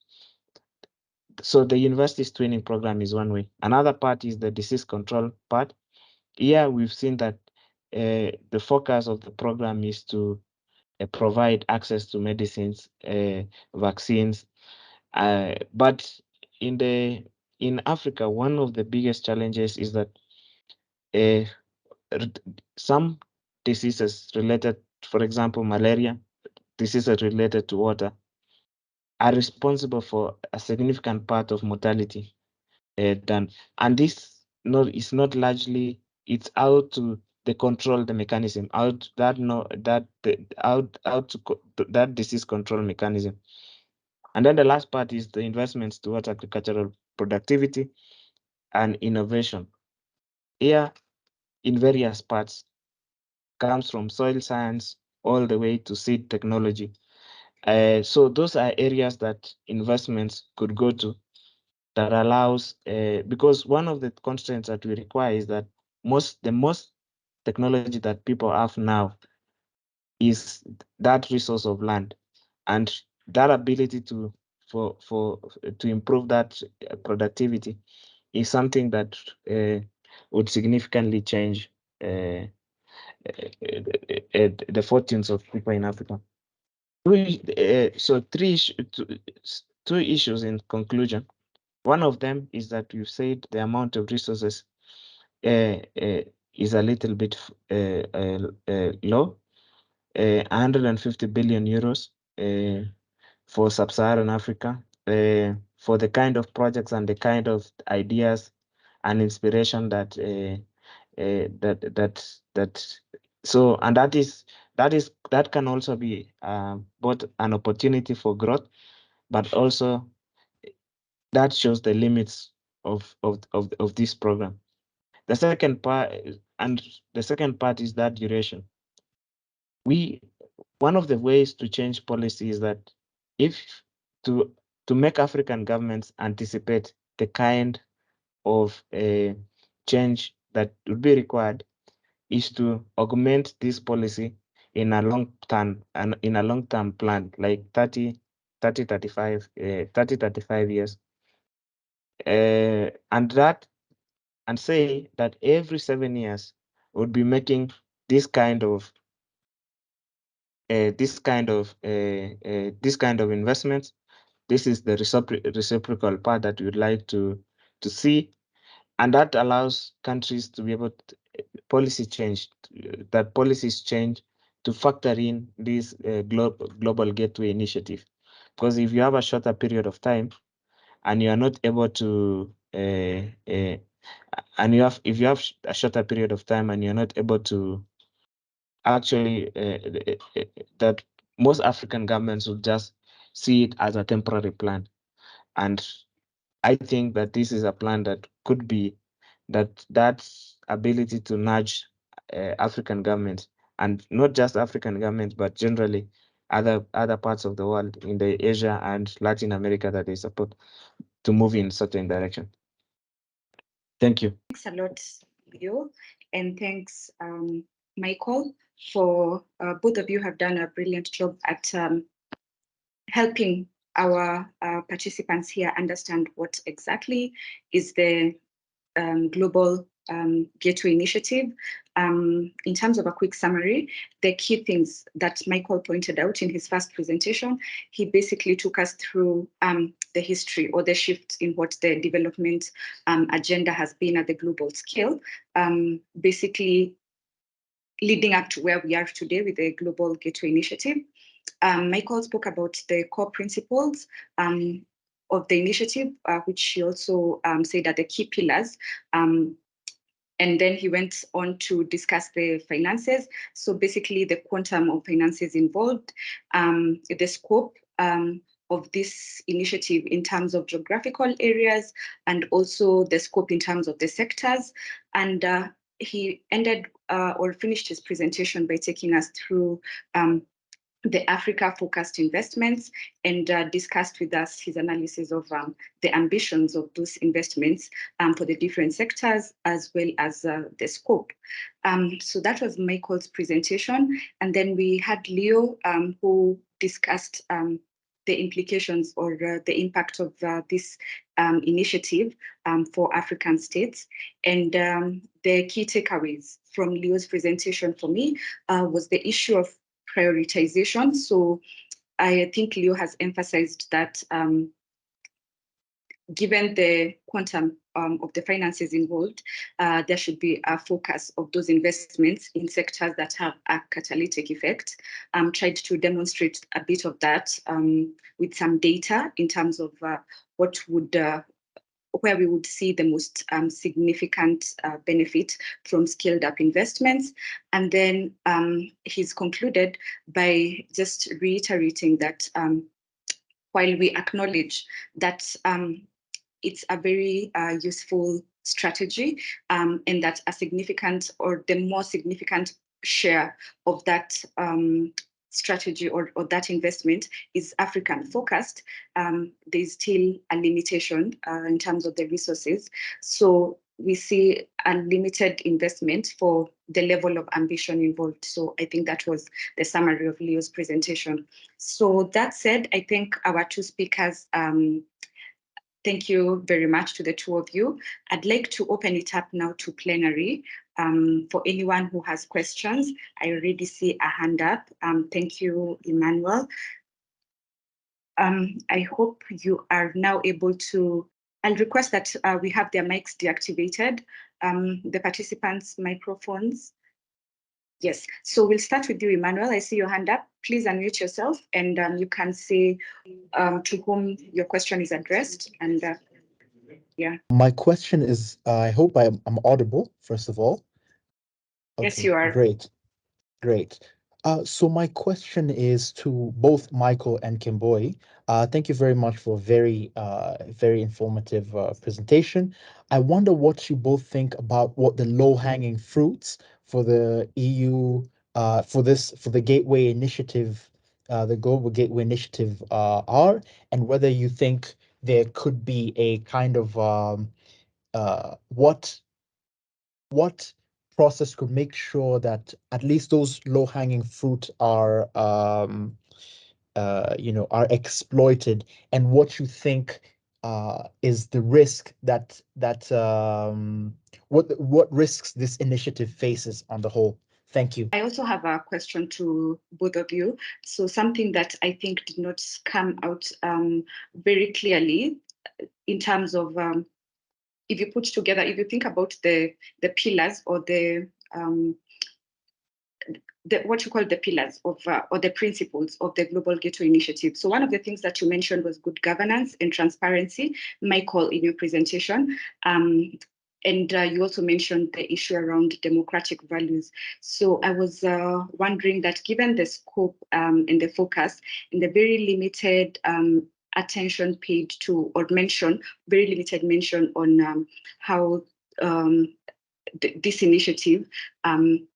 So the university's training program is one way. Another part is the disease control part. Here we've seen that the focus of the program is to provide access to medicines, vaccines. But in Africa, one of the biggest challenges is that some diseases related, for example, malaria, diseases related to water, are responsible for a significant part of mortality done. And this is not largely, it's out to the control the mechanism, out that no that the, out to that disease control mechanism. And then the last part is the investments towards agricultural productivity and innovation. Here, in various parts, comes from soil science all the way to seed technology. So those are areas that investments could go to, that allows, because one of the constraints that we require is that the most technology that people have now is that resource of land, and that ability to improve that productivity is something that would significantly change the fortunes of people in Africa. So two issues in conclusion. One of them is that we've said the amount of resources is a little bit low, 150 billion euros for sub-Saharan Africa, for the kind of projects and the kind of ideas and inspiration that so, and that can also be both an opportunity for growth, but also that shows the limits of this program. The second part is that duration. One of the ways to change policy is that if to make African governments anticipate the kind of change that would be required is to augment this policy in a long-term plan, like 35 years, and say that every 7 years would be making this kind of investments. This is the reciprocal part that we'd like to see, and that allows countries to be able to that policies change to factor in this global gateway initiative. Because if you have a shorter period of time and you are not able to if you have a shorter period of time and you're not able to actually that most African governments will just see it as a temporary plan. And I think that this is a plan that could be that's ability to nudge African governments, and not just African governments, but generally other parts of the world in the Asia and Latin America that they support to move in certain direction. Thank you. Thanks a lot, Leo, and thanks, Michael, for both of you have done a brilliant job at helping our participants here understand what exactly is the global gateway initiative. In terms of a quick summary, the key things that Michael pointed out in his first presentation, he basically took us through the history or the shift in what the development agenda has been at the global scale, basically leading up to where we are today with the Global Gateway Initiative. Michael spoke about the core principles of the initiative, which he also said are the key pillars. And then he went on to discuss the finances. So basically the quantum of finances involved, the scope of this initiative in terms of geographical areas, and also the scope in terms of the sectors. And he ended or finished his presentation by taking us through the Africa-focused investments and discussed with us his analysis of the ambitions of those investments for the different sectors, as well as the scope. So that was Michael's presentation. And then we had Leo, who discussed the implications or the impact of this initiative for African states. And the key takeaways from Leo's presentation for me was the issue of prioritization. So I think Leo has emphasized that given the quantum of the finances involved, there should be a focus of those investments in sectors that have a catalytic effect. Tried to demonstrate a bit of that with some data in terms of what would where we would see the most significant benefit from scaled up investments. And then he's concluded by just reiterating that while we acknowledge that it's a very useful strategy and that a significant or the more significant share of that strategy or that investment is African focused, there's still a limitation in terms of the resources. So we see a limited investment for the level of ambition involved. So I think that was the summary of Leo's presentation. So that said, I think our two speakers, thank you very much to the two of you. I'd like to open it up now to plenary. For anyone who has questions, I already see a hand up. Thank you, Emmanuel. I hope you are now able to, I'll request that we have their mics deactivated, the participants' microphones. Yes, so we'll start with you, Emmanuel. I see your hand up. Please unmute yourself and you can say to whom your question is addressed. And yeah. My question is, I hope I'm audible, first of all. Yes, you are. Great. So my question is to both Michael and Kimboi. Thank you very much for a very informative presentation. I wonder what you both think about what the low-hanging fruits for the EU for the Gateway Initiative, the Global Gateway Initiative are, and whether you think there could be a kind of what process could make sure that at least those low-hanging fruit are are exploited, and what you think is the risk what risks this initiative faces on the whole. Thank you. I also have a question to both of you. So something that I think did not come out very clearly in terms of if you think about the pillars or what you call the pillars of or the principles of the Global Gateway Initiative. So one of the things that you mentioned was good governance and transparency, Michael, in your presentation. And you also mentioned the issue around democratic values. So I was wondering that given the scope and the focus and the very limited attention paid to or very limited mention on how this initiative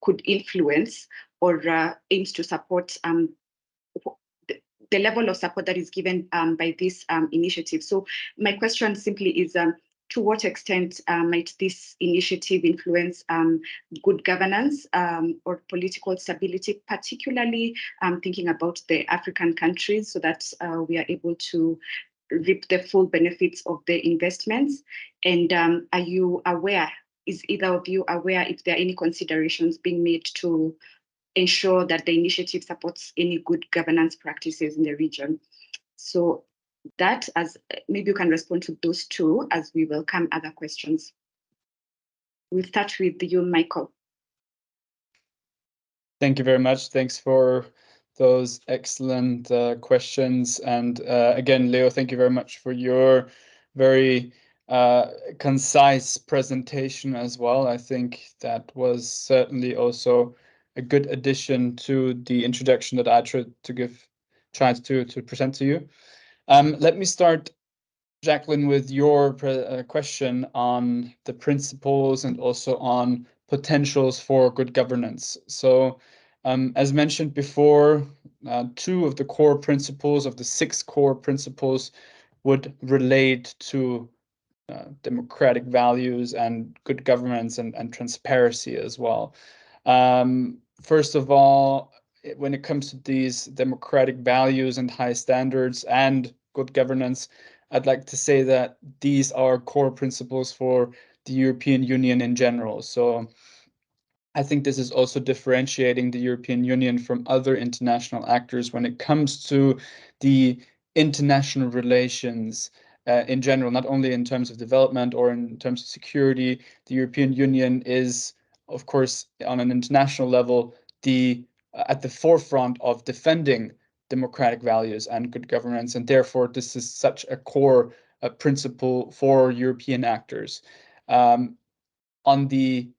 could influence or aims to support the level of support that is given by this initiative. So my question simply is, to what extent might this initiative influence good governance or political stability, particularly thinking about the African countries, so that we are able to reap the full benefits of the investments? And is either of you aware if there are any considerations being made to ensure that the initiative supports any good governance practices in the region? So that, as maybe you can respond to those two as we welcome other questions. We'll start with you, Michael. Thank you very much. Thanks for those excellent questions. And again, Leo, thank you very much for your very concise presentation as well. I think that was certainly also a good addition to the introduction that I tried to present to you. Let me start, Jacqueline, with your question on the principles and also on potentials for good governance. So as mentioned before, two of the core principles of the 6 core principles would relate to democratic values and good governance and transparency as well. First of all, when it comes to these democratic values and high standards and good governance, I'd like to say that these are core principles for the European Union in general. So I think this is also differentiating the European Union from other international actors when it comes to the international relations in general, not only in terms of development or in terms of security. The European Union is, of course, on an international level, at the forefront of defending democratic values and good governance, and therefore this is such a core principle for European actors. On the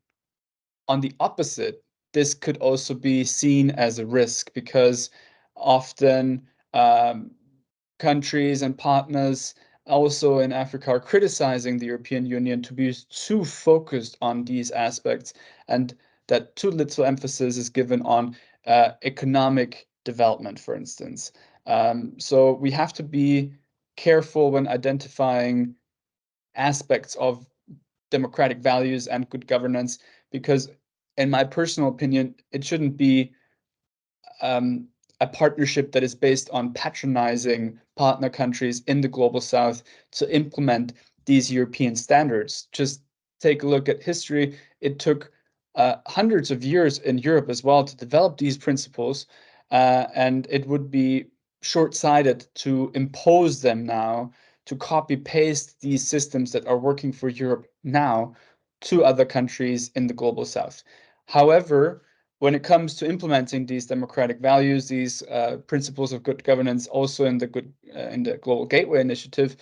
opposite, this could also be seen as a risk, because often countries and partners also in Africa are criticizing the European Union to be too focused on these aspects, and that too little emphasis is given on economic development, for instance. So we have to be careful when identifying aspects of democratic values and good governance, because in my personal opinion, it shouldn't be a partnership that is based on patronizing partner countries in the global south to implement these European standards. Just take a look at history. It took hundreds of years in Europe as well to develop these principles, and it would be short-sighted to impose them now, to copy-paste these systems that are working for Europe now to other countries in the global south. However, when it comes to implementing these democratic values, these principles of good governance, also in the Global Gateway Initiative,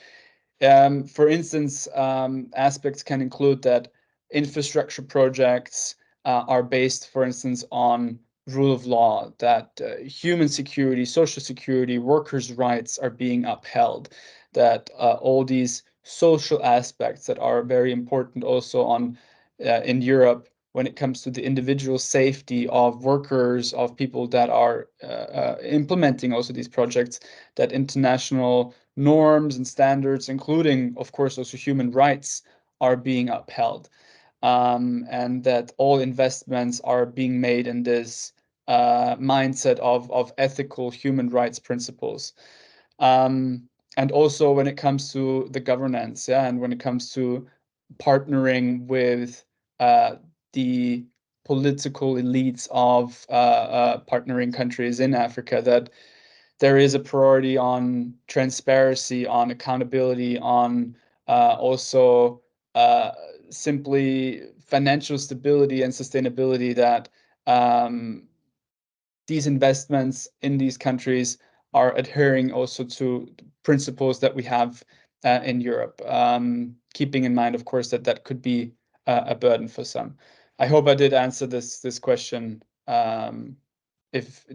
for instance, aspects can include that infrastructure projects are based, for instance, on rule of law, that human security, social security, workers' rights are being upheld, that all these social aspects that are very important also in Europe when it comes to the individual safety of workers, of people that are implementing also these projects, that international norms and standards, including, of course, also human rights, are being upheld, and that all investments are being made in this mindset of ethical human rights principles. And also when it comes to the governance, and when it comes to partnering with the political elites of partnering countries in Africa, that there is a priority on transparency, on accountability, on also simply financial stability and sustainability, that these investments in these countries are adhering also to principles that we have in Europe, keeping in mind, of course, that that could be a burden for some. I hope I did answer this question. Do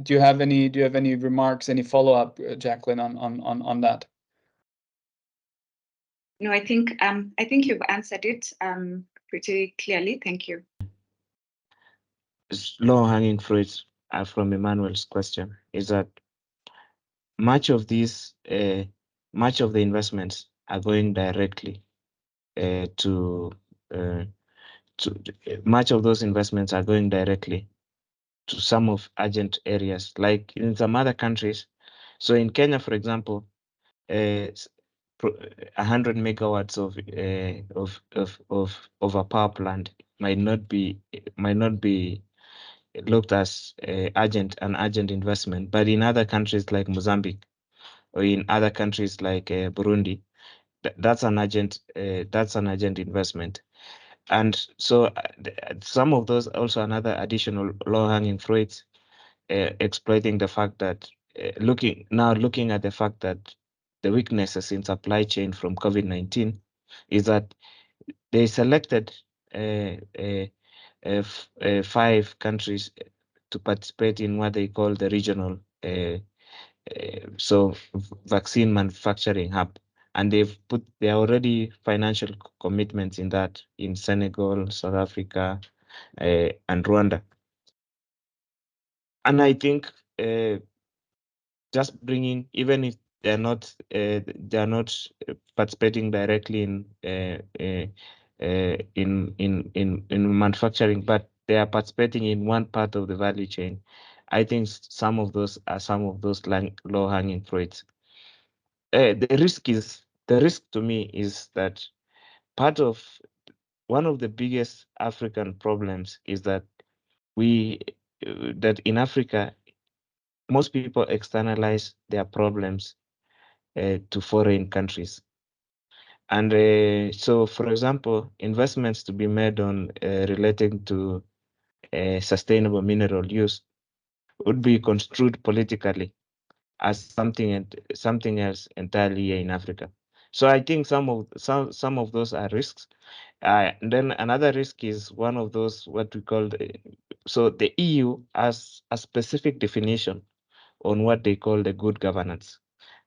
you have any remarks, any follow-up, Jacqueline, on that? No, I think you've answered it pretty clearly. Thank you. Low-hanging fruits from Emmanuel's question is that much of the investments are going directly much of those investments are going directly to some of urgent areas, like in some other countries. So in Kenya, for example, 100 megawatts of a power plant might not be looked as an urgent investment, but in other countries like Mozambique or in other countries like Burundi, that's an urgent investment. And so some of those also another additional low-hanging fruits, exploiting the fact that looking at the fact that the weaknesses in supply chain from COVID-19 is that they selected 5 countries to participate in what they call the regional vaccine manufacturing hub, and they are already financial commitments in that in Senegal, South Africa, and Rwanda. And I think just bringing, even if they're not participating directly in manufacturing, but they are participating in one part of the value chain. I think some of those are low-hanging fruits. The risk to me is that one of the biggest African problems is that that in Africa, most people externalize their problems to foreign countries. And so, for example, investments to be made on relating to sustainable mineral use would be construed politically as something else entirely in Africa. So I think some of those are risks. And then another risk is one of those what we call so the EU has a specific definition on what they call the good governance,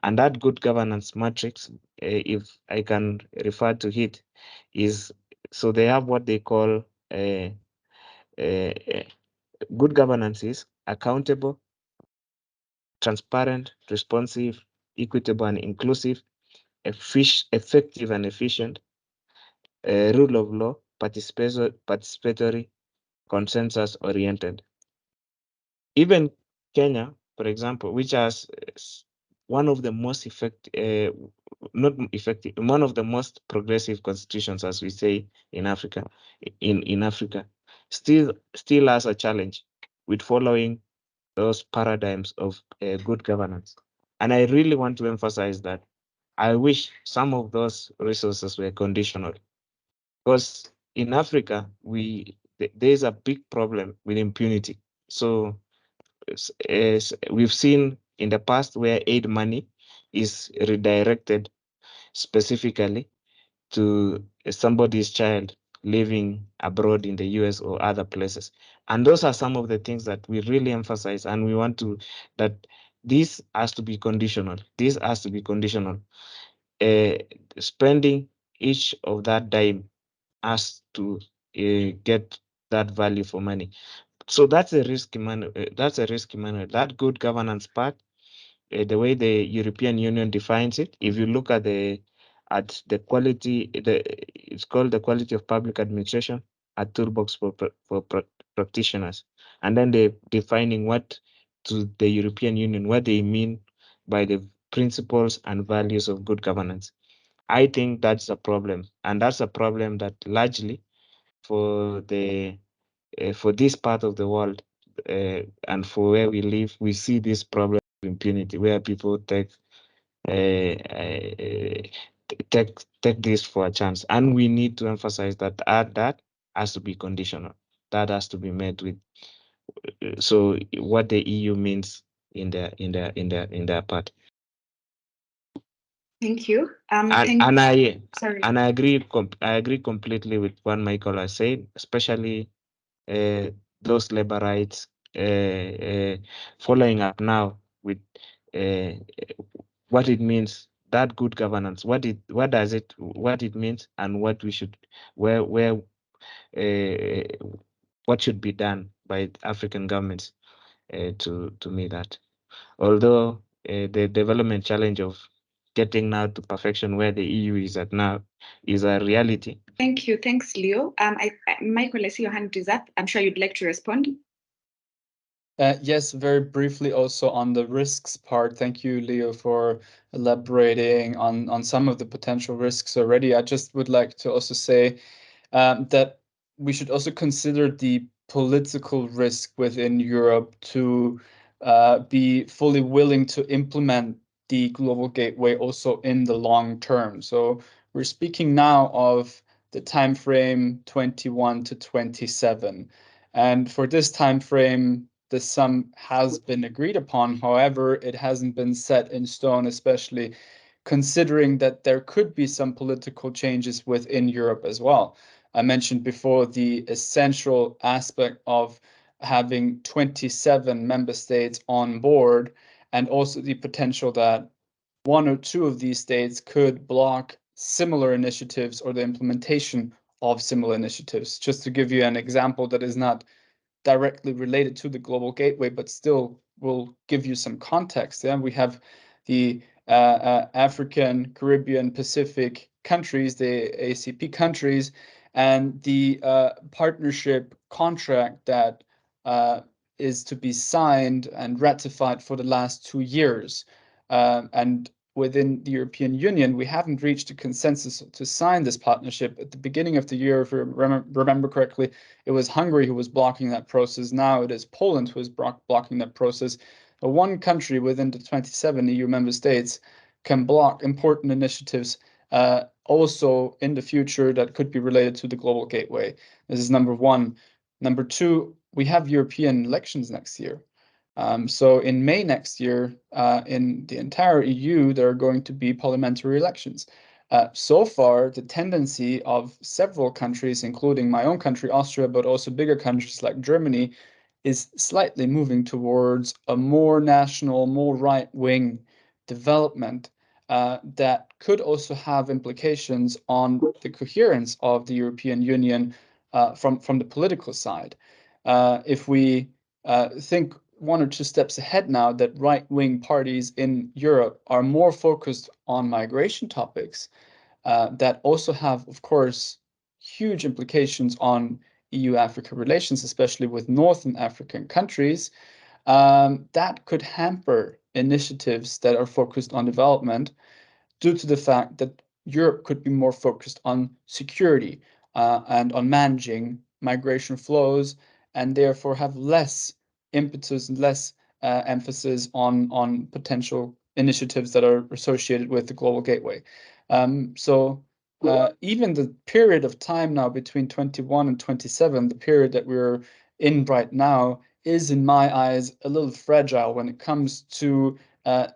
and that good governance matrix, if I can refer to it, is so they have what they call good governance is accountable, transparent, responsive, equitable and inclusive, effective and efficient, rule of law, participatory, consensus oriented. Even Kenya, for example, which has one of the most one of the most progressive constitutions, as we say in Africa, still has a challenge with following those paradigms of good governance. And I really want to emphasize that I wish some of those resources were conditional, because in Africa, there's a big problem with impunity. So as we've seen in the past, where aid money is redirected specifically to somebody's child living abroad in the US or other places. And those are some of the things that we really emphasize, and we want to, that this has to be conditional. This has to be conditional. Spending each of that dime has to get that value for money. So that's a risk, Emmanuel. That good governance part, the way the European Union defines it, if you look at the at the quality. It's called the quality of public administration, a toolbox for practitioners, and then they're defining what to the European Union what they mean by the principles and values of good governance. I think that's a problem, and that's a problem that largely for this part of the world and for where we live, we see this problem of impunity where people take this for a chance, and we need to emphasize that that has to be conditional. That has to be met with. So what the EU means in their part. Thank you. And I Sorry. and I agree completely with what Michael has said, especially those labor rights following up now with what it means, that good governance, what it means, and what we should where what should be done by African governments to meet that. Although the development challenge of getting now to perfection where the EU is at now is a reality. Thank you. Thanks, Leo. Michael, I see your hand is up. I'm sure you'd like to respond. Yes, very briefly also on the risks part. Thank you, Leo, for elaborating on some of the potential risks already. I just would like to also say that we should also consider the political risk within Europe to be fully willing to implement the global gateway also in the long term. So we're speaking now of the time frame 21 to 27. And for this time frame, the sum has been agreed upon. However, it hasn't been set in stone, especially considering that there could be some political changes within Europe as well. I mentioned before the essential aspect of having 27 member states on board, and also the potential that one or two of these states could block similar initiatives or the implementation of similar initiatives. Just to give you an example that is not directly related to the global gateway, but still will give you some context. Yeah, we have the African, Caribbean, Pacific countries, the ACP countries, and the partnership contract that is to be signed and ratified for the last 2 years. And within the European Union, we haven't reached a consensus to sign this partnership. At the beginning of the year, if I remember correctly, it was Hungary who was blocking that process. Now it is Poland who is blocking that process. One country within the 27 EU member states can block important initiatives also in the future that could be related to the global gateway. This is number one. Number two, we have European elections next year. So in May next year, in the entire EU, there are going to be parliamentary elections. So far, the tendency of several countries, including my own country, Austria, but also bigger countries like Germany, is slightly moving towards a more national, more right-wing development that could also have implications on the coherence of the European Union from the political side. If we think one or two steps ahead now, that right-wing parties in Europe are more focused on migration topics that also have, of course, huge implications on EU-Africa relations, especially with Northern African countries, that could hamper initiatives that are focused on development due to the fact that Europe could be more focused on security and on managing migration flows, and therefore have less impetus and less emphasis on potential initiatives that are associated with the global gateway. So even the period of time now between 21 and 27, the period that we're in right now, is in my eyes a little fragile when it comes to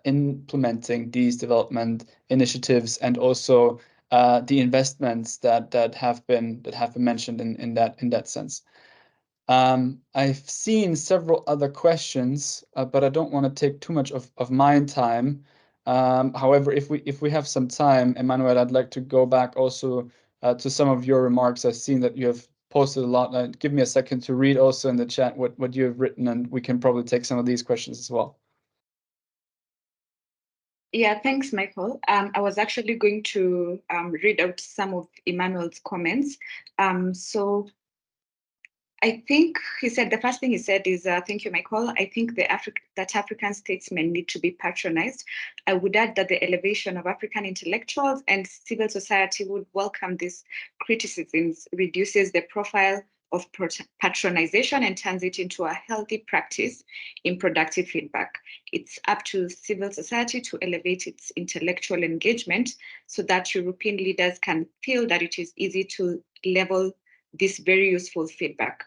implementing these development initiatives and also the investments that have been mentioned in that sense. I've seen several other questions, but I don't want to take too much of my time. However, if we have some time, Emmanuel, I'd like to go back also to some of your remarks. I've seen that you have posted a lot. Give me a second to read also in the chat what you have written, and we can probably take some of these questions as well. Yeah, thanks, Michael. I was actually going to read out some of Emmanuel's comments. So I think he said the first thing he said is, thank you, Michael. I think that African statesmen need to be patronized. I would add that the elevation of African intellectuals and civil society would welcome these criticisms, reduces the profile of patronization and turns it into a healthy practice in productive feedback. It's up to civil society to elevate its intellectual engagement so that European leaders can feel that it is easy to level this very useful feedback.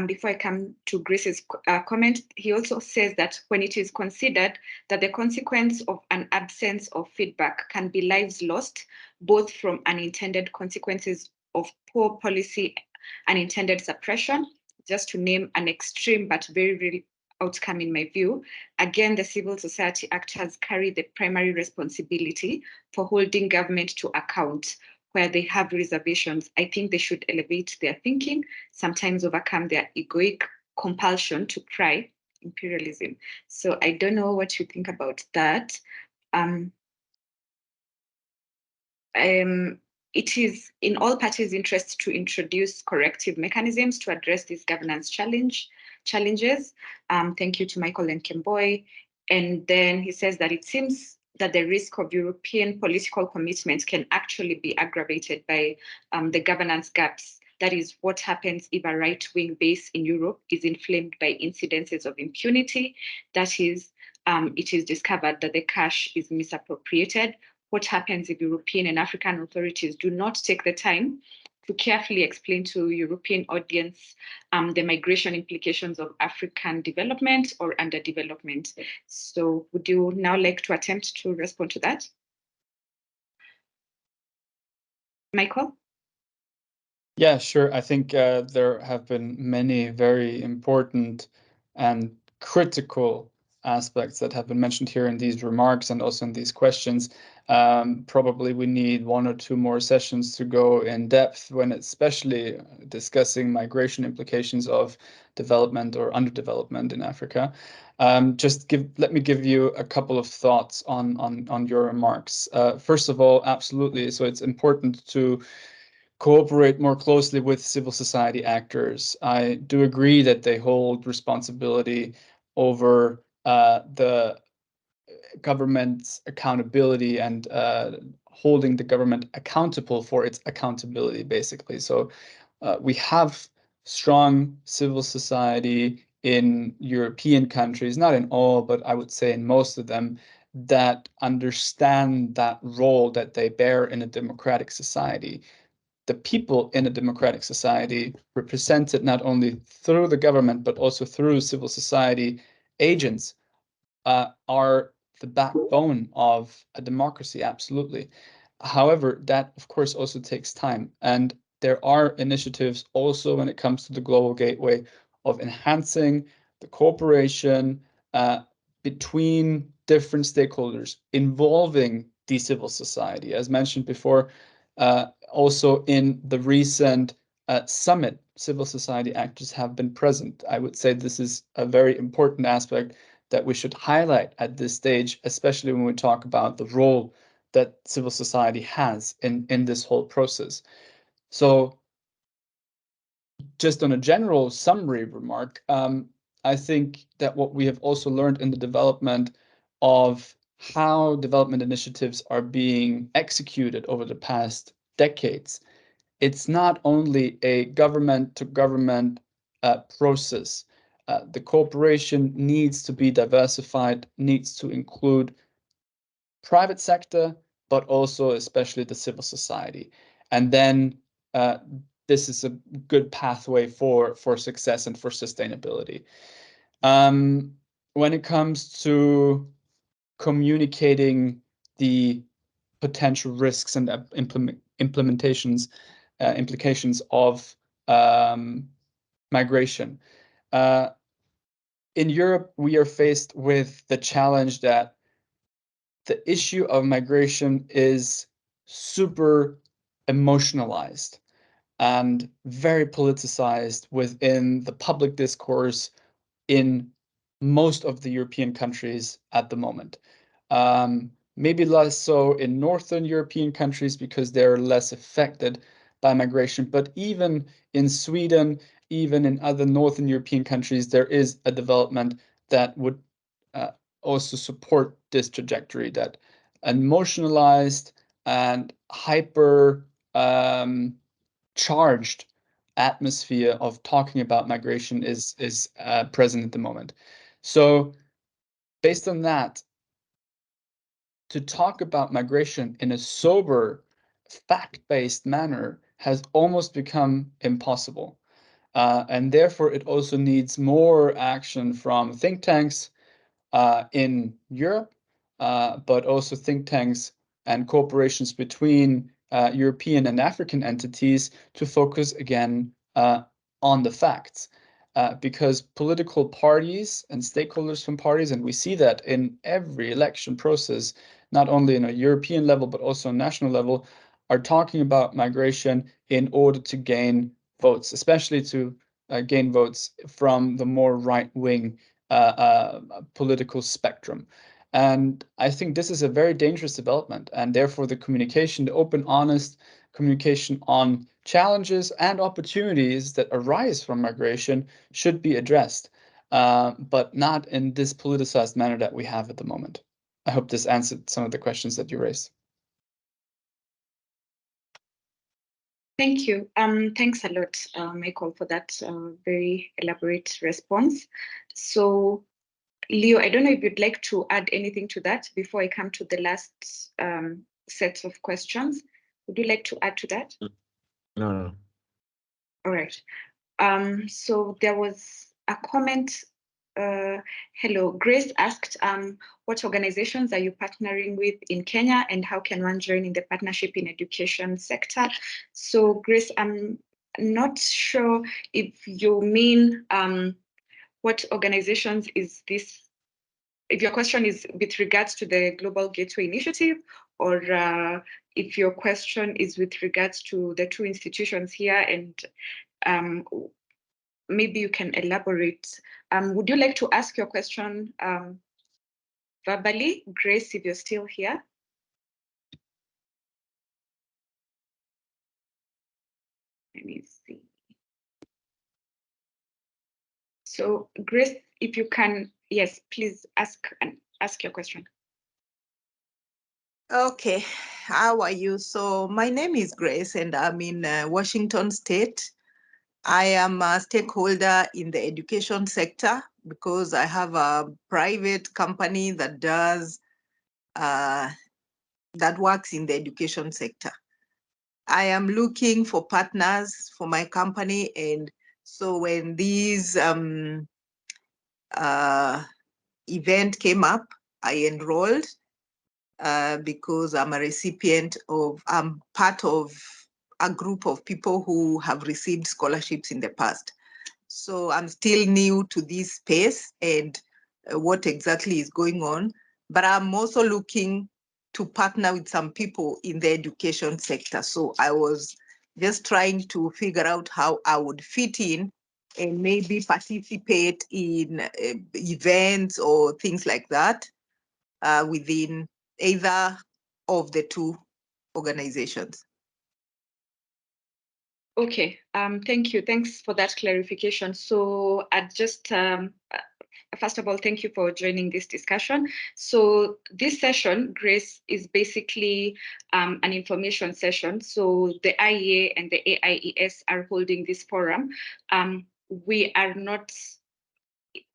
Before I come to Grace's comment, he also says that when it is considered that the consequence of an absence of feedback can be lives lost, both from unintended consequences of poor policy, unintended suppression, just to name an extreme but very real outcome in my view. Again, the civil society actors carry the primary responsibility for holding government to account where they have reservations. I think they should elevate their thinking, sometimes overcome their egoic compulsion to cry imperialism. So I don't know what you think about that. It is in all parties' interest to introduce corrective mechanisms to address these governance challenges. Thank you to Michael and Kemboy. And then he says that it seems that the risk of European political commitments can actually be aggravated by the governance gaps. That is what happens if a right-wing base in Europe is inflamed by incidences of impunity. That is, it is discovered that the cash is misappropriated. What happens if European and African authorities do not take the time to carefully explain to European audience the migration implications of African development or underdevelopment? So would you now like to attempt to respond to that? Michael? Yeah, sure. I think there have been many very important and critical aspects that have been mentioned here in these remarks and also in these questions. Probably we need one or two more sessions to go in depth when especially discussing migration implications of development or underdevelopment in Africa. Let me give you a couple of thoughts on your remarks. First of all, absolutely. So it's important to cooperate more closely with civil society actors. I do agree that they hold responsibility over the government's accountability and holding the government accountable for its accountability, basically. So we have strong civil society in European countries, not in all, but I would say in most of them, that understand that role that they bear in a democratic society. The people in a democratic society, represented not only through the government, but also through civil society agents, are the backbone of a democracy, absolutely. However, that of course also takes time. And there are initiatives also when it comes to the Global Gateway of enhancing the cooperation between different stakeholders, involving the civil society. As mentioned before, also in the recent summit, civil society actors have been present. I would say this is a very important aspect that we should highlight at this stage, especially when we talk about the role that civil society has in this whole process. So just on a general summary remark, I think that what we have also learned in the development of how development initiatives are being executed over the past decades, it's not only a government-to-government process. The cooperation needs to be diversified, needs to include private sector, but also especially the civil society. And then this is a good pathway for success and for sustainability. When it comes to communicating the potential risks and implications of migration. In Europe, we are faced with the challenge that the issue of migration is super emotionalized and very politicized within the public discourse in most of the European countries at the moment. maybe less so in Northern European countries because they're less affected by migration. But even in Sweden, even in other Northern European countries, there is a development that would also support this trajectory, that an emotionalized and hyper charged atmosphere of talking about migration is present at the moment. So based on that, to talk about migration in a sober, fact-based manner has almost become impossible. And therefore, it also needs more action from think tanks in Europe, but also think tanks and corporations between European and African entities to focus again on the facts. Because political parties and stakeholders from parties, and we see that in every election process, not only in a European level, but also on national level, are talking about migration in order to gain votes, especially to gain votes from the more right-wing political spectrum. And I think this is a very dangerous development, and therefore the communication, the open, honest communication on challenges and opportunities that arise from migration should be addressed, but not in this politicized manner that we have at the moment. I hope this answered some of the questions that you raised. Thank you. Thanks a lot, Michael, for that very elaborate response. So, Leo, I don't know if you'd like to add anything to that before I come to the last set of questions. Would you like to add to that? No. All right. So there was a comment. Hello, Grace asked, what organizations are you partnering with in Kenya and how can one join in the partnership in education sector? So Grace, I'm not sure if you mean what organizations is this, if your question is with regards to the Global Gateway Initiative, or if your question is with regards to the two institutions here, and maybe you can elaborate. Would you like to ask your question verbally, Grace, if you're still here? Let me see. So Grace, if you can, yes, please ask your question. Okay, how are you? So my name is Grace and I'm in Washington State. I am a stakeholder in the education sector because I have a private company that does, that works in the education sector. I am looking for partners for my company, and so when these event came up, I enrolled because I'm a recipient of, I'm part of a group of people who have received scholarships in the past. So I'm still new to this space and what exactly is going on, but I'm also looking to partner with some people in the education sector. So I was just trying to figure out how I would fit in and maybe participate in events or things like that within either of the two organizations. Okay, thank you. Thanks for that clarification. So I'd just, first of all, thank you for joining this discussion. So this session, Grace, is basically an information session. So the IEA and the AIES are holding this forum. We are not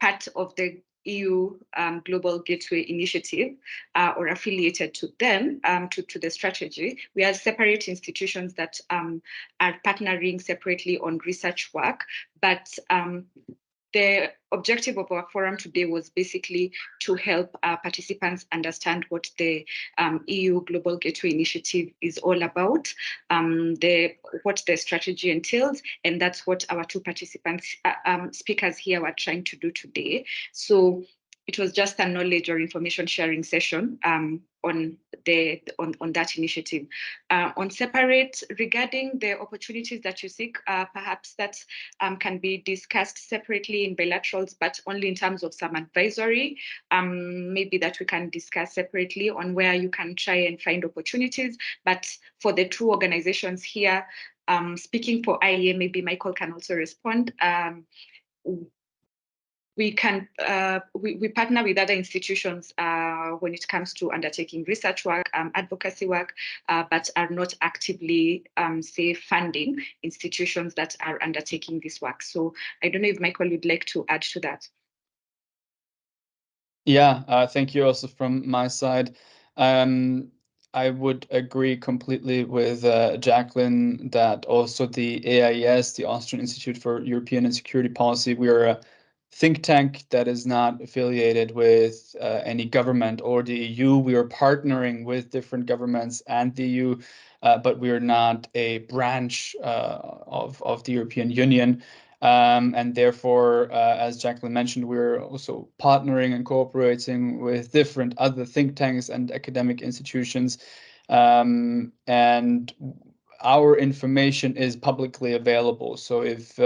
part of the EU Global Gateway Initiative or affiliated to them, to the strategy. We are separate institutions that are partnering separately on research work, but the objective of our forum today was basically to help participants understand what the EU Global Gateway Initiative is all about, what the strategy entails, and that's what our two participants, speakers here were trying to do today. So it was just a knowledge or information sharing session on that initiative. On separate, regarding the opportunities that you seek, perhaps that can be discussed separately in bilaterals, but only in terms of some advisory. Maybe that we can discuss separately on where you can try and find opportunities. But for the two organizations here, speaking for IEA, maybe Michael can also respond. We partner with other institutions when it comes to undertaking research work, advocacy work, but are not actively, say, funding institutions that are undertaking this work. So I don't know if Michael would like to add to that. Yeah, thank you also from my side. I would agree completely with Jacqueline that also the AIES, the Austrian Institute for European and Security Policy, we are a think tank that is not affiliated with any government or the EU. We are partnering with different governments and the EU, but we are not a branch of the European Union. And therefore, as Jacqueline mentioned, we're also partnering and cooperating with different other think tanks and academic institutions. And our information is publicly available. So if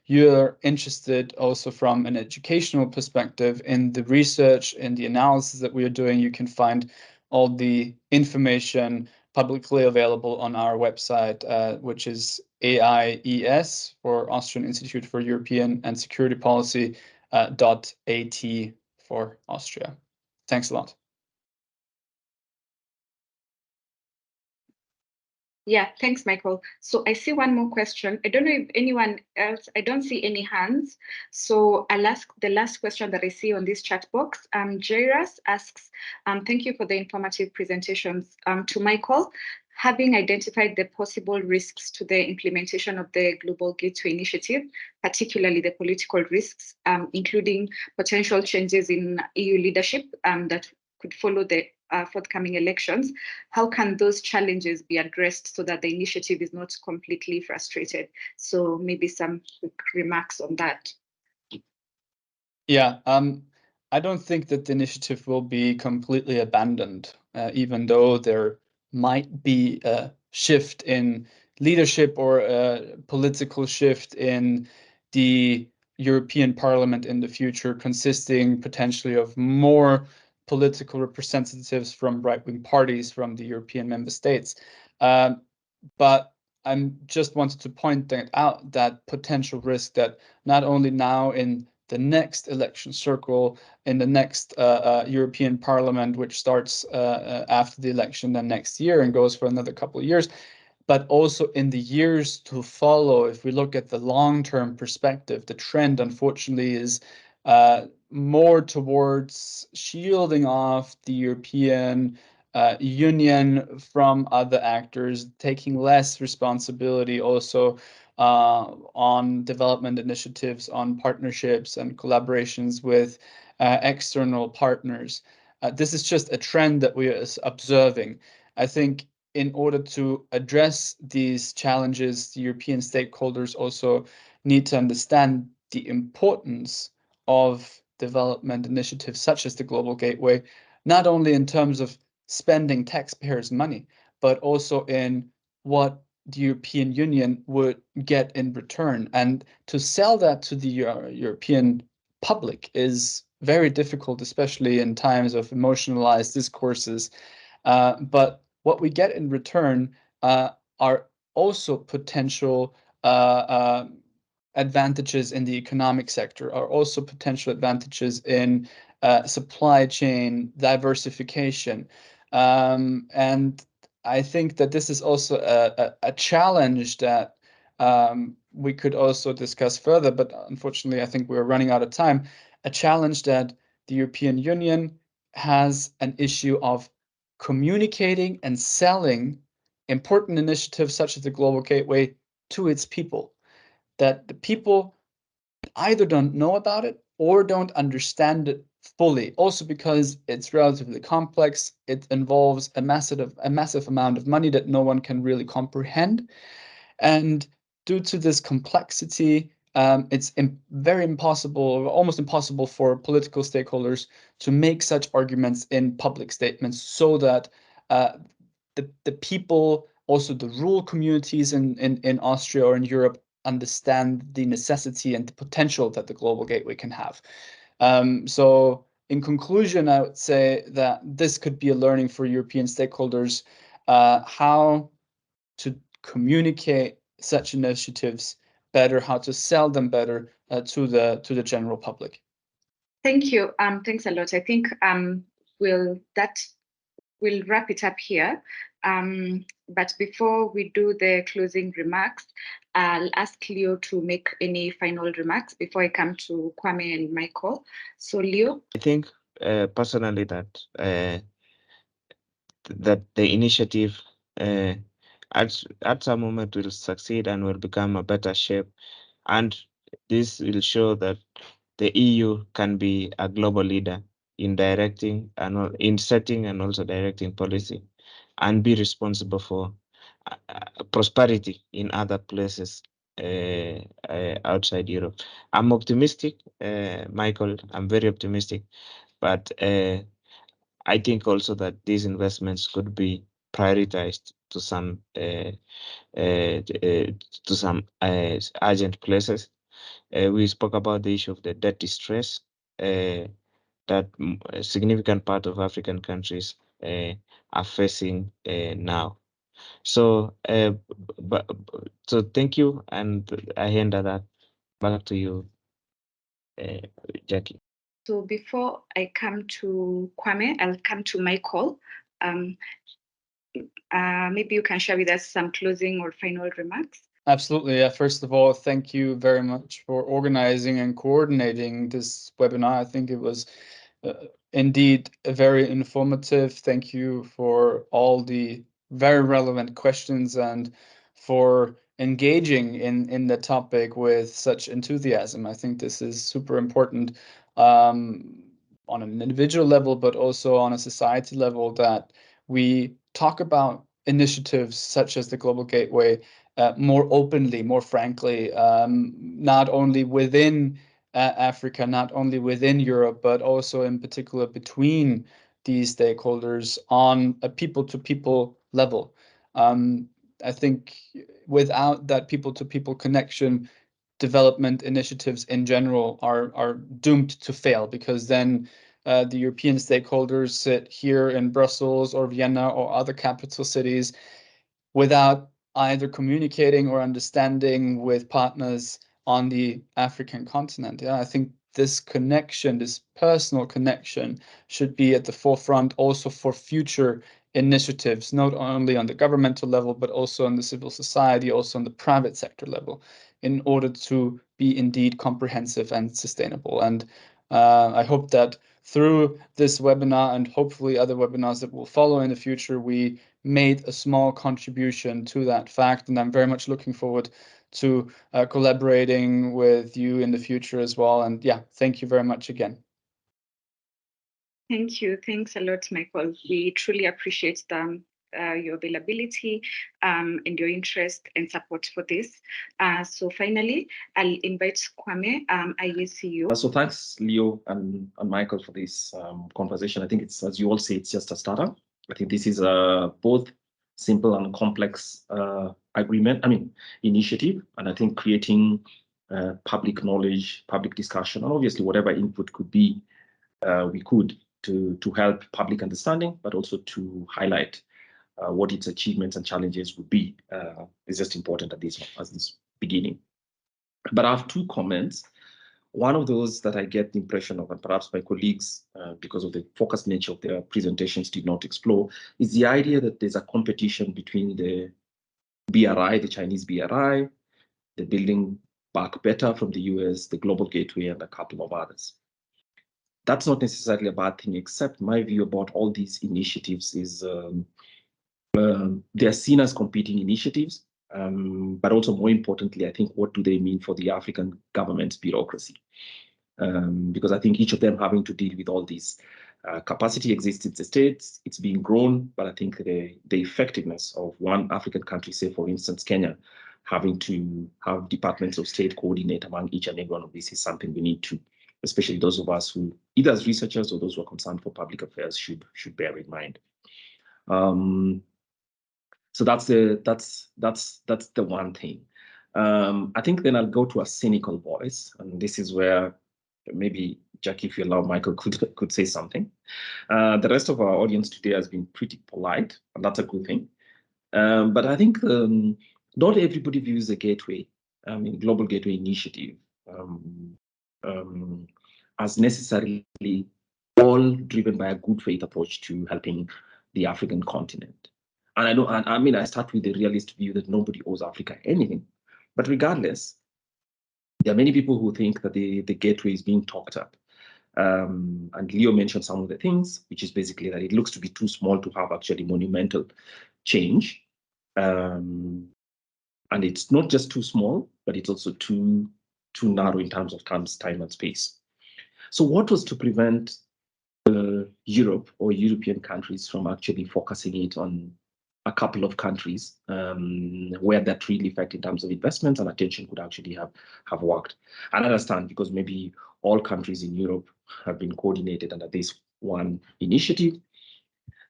you're interested also from an educational perspective in the research and the analysis that we are doing, you can find all the information publicly available on our website, which is AIES, for Austrian Institute for European and Security Policy, .at for Austria. Thanks a lot. Yeah, thanks, Michael. So I see one more question. I don't know if anyone else, I don't see any hands. So I'll ask the last question that I see on this chat box. Jairus asks, thank you for the informative presentations. To Michael, having identified the possible risks to the implementation of the Global Gateway Initiative, particularly the political risks, including potential changes in EU leadership that could follow the forthcoming elections, how can those challenges be addressed so that the initiative is not completely frustrated? So maybe some quick remarks on that. Yeah, I don't think that the initiative will be completely abandoned, even though there might be a shift in leadership or a political shift in the European Parliament in the future, consisting potentially of more political representatives from right-wing parties from the European member states. But I just wanted to point that out, that potential risk that not only now in the next election circle, in the next European Parliament, which starts after the election then next year and goes for another couple of years, but also in the years to follow. If we look at the long-term perspective, the trend, unfortunately, is more towards shielding off the European Union from other actors, taking less responsibility also on development initiatives, on partnerships and collaborations with external partners. This is just a trend that we are observing. I think in order to address these challenges, the European stakeholders also need to understand the importance of development initiatives such as the Global Gateway, not only in terms of spending taxpayers' money, but also in what the European Union would get in return. And to sell that to the European public is very difficult, especially in times of emotionalized discourses. But what we get in return are also potential advantages in the economic sector, are also potential advantages in supply chain diversification. And I think that this is also a challenge that we could also discuss further, but unfortunately, I think we're running out of time. A challenge that the European Union has an issue of communicating and selling important initiatives such as the Global Gateway to its people, that the people either don't know about it or don't understand it fully, also because it's relatively complex. It involves a massive amount of money that no one can really comprehend. And due to this complexity, it's very impossible, almost impossible for political stakeholders to make such arguments in public statements, so that the people, also the rural communities in Austria or in Europe, understand the necessity and the potential that the Global Gateway can have. So in conclusion, I would say that this could be a learning for European stakeholders, how to communicate such initiatives better, how to sell them better to the general public. Thank you. Thanks a lot. I think we'll wrap it up here. But before we do the closing remarks, I'll ask Leo to make any final remarks before I come to Kwame and Michael. So Leo? I think personally that the initiative at some moment will succeed and will become a better shape. And this will show that the EU can be a global leader in directing and in setting and also directing policy, and be responsible for prosperity in other places outside Europe. I'm optimistic, Michael. I'm very optimistic, but I think also that these investments could be prioritized to some urgent places. We spoke about the issue of the debt distress that a significant part of African countries are facing now. So, so thank you, and I hand that back to you, Jackie. So before I come to Kwame, I'll come to Michael. Maybe you can share with us some closing or final remarks. Absolutely. Yeah. First of all, thank you very much for organizing and coordinating this webinar. I think it was indeed very informative. Thank you for all the very relevant questions and for engaging in the topic with such enthusiasm. I think this is super important on an individual level, but also on a society level, that we talk about initiatives such as the Global Gateway more openly, more frankly, not only within Africa, not only within Europe, but also in particular between these stakeholders on a people-to-people level. I think without that people-to-people connection, development initiatives in general are doomed to fail, because then the European stakeholders sit here in Brussels or Vienna or other capital cities without either communicating or understanding with partners on the African continent. Yeah, I think this connection, this personal connection, should be at the forefront also for future initiatives, not only on the governmental level, but also on the civil society, also on the private sector level, in order to be indeed comprehensive and sustainable. And I hope that through this webinar and hopefully other webinars that will follow in the future, we made a small contribution to that fact, and I'm very much looking forward to collaborating with you in the future as well. And yeah, thank you very much again. Thank you. Thanks a lot, Michael. We truly appreciate your availability and your interest and support for this. So finally, I'll invite Kwame, IECU. So thanks, Leo and Michael, for this conversation. I think it's, as you all say, it's just a starter. I think this is both simple and complex initiative. And I think creating public knowledge, public discussion, and obviously whatever input could be, we could to help public understanding, but also to highlight what its achievements and challenges would be. Is just important at this beginning. But I have two comments. One of those that I get the impression of, and perhaps my colleagues, because of the focused nature of their presentations, did not explore, is the idea that there's a competition between the BRI, the Chinese BRI, the Building Back Better from the US, the Global Gateway, and a couple of others. That's not necessarily a bad thing, except my view about all these initiatives is they're seen as competing initiatives, but also more importantly, I think, what do they mean for the African government's bureaucracy? Because I think each of them having to deal with all these capacity exists in the states, it's being grown, but I think the effectiveness of one African country, say for instance Kenya, having to have departments of state coordinate among each and every one of these is something we need to, especially those of us who, either as researchers or those who are concerned for public affairs, should bear in mind. So that's the one thing. I think then I'll go to a cynical voice, and this is where maybe Jackie, if you allow, Michael could say something. The rest of our audience today has been pretty polite, and that's a good thing. But I think not everybody views the Gateway, Global Gateway Initiative, as necessarily all driven by a good faith approach to helping the African continent. And I know, I start with the realist view that nobody owes Africa anything. But regardless, there are many people who think that the Gateway is being talked up. And Leo mentioned some of the things, which is basically that it looks to be too small to have actually monumental change. And it's not just too small, but it's also too narrow in terms of time and space. So what was to prevent Europe or European countries from actually focusing it on a couple of countries where that really effect in terms of investments and attention could actually have worked? And I understand, because maybe all countries in Europe have been coordinated under this one initiative.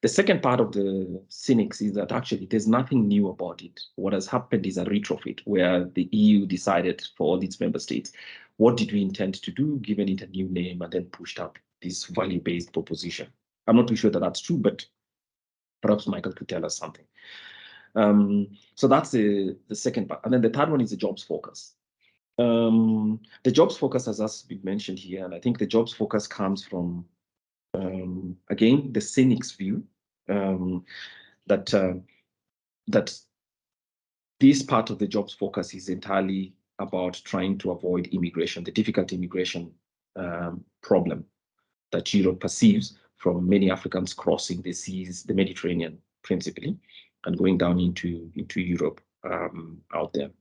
The second part of the cynics is that actually there's nothing new about it. What has happened is a retrofit where the EU decided for all its member states, what did we intend to do, given it a new name, and then pushed up this value-based proposition. I'm not too sure that that's true, but perhaps Michael could tell us something. So that's the second part. And then the third one is the jobs focus. The jobs focus has been mentioned here, and I think the jobs focus comes from, again, the cynics view that this part of the jobs focus is entirely about trying to avoid immigration, the difficult immigration problem that Europe perceives from many Africans crossing the seas, the Mediterranean principally, and going down into Europe out there.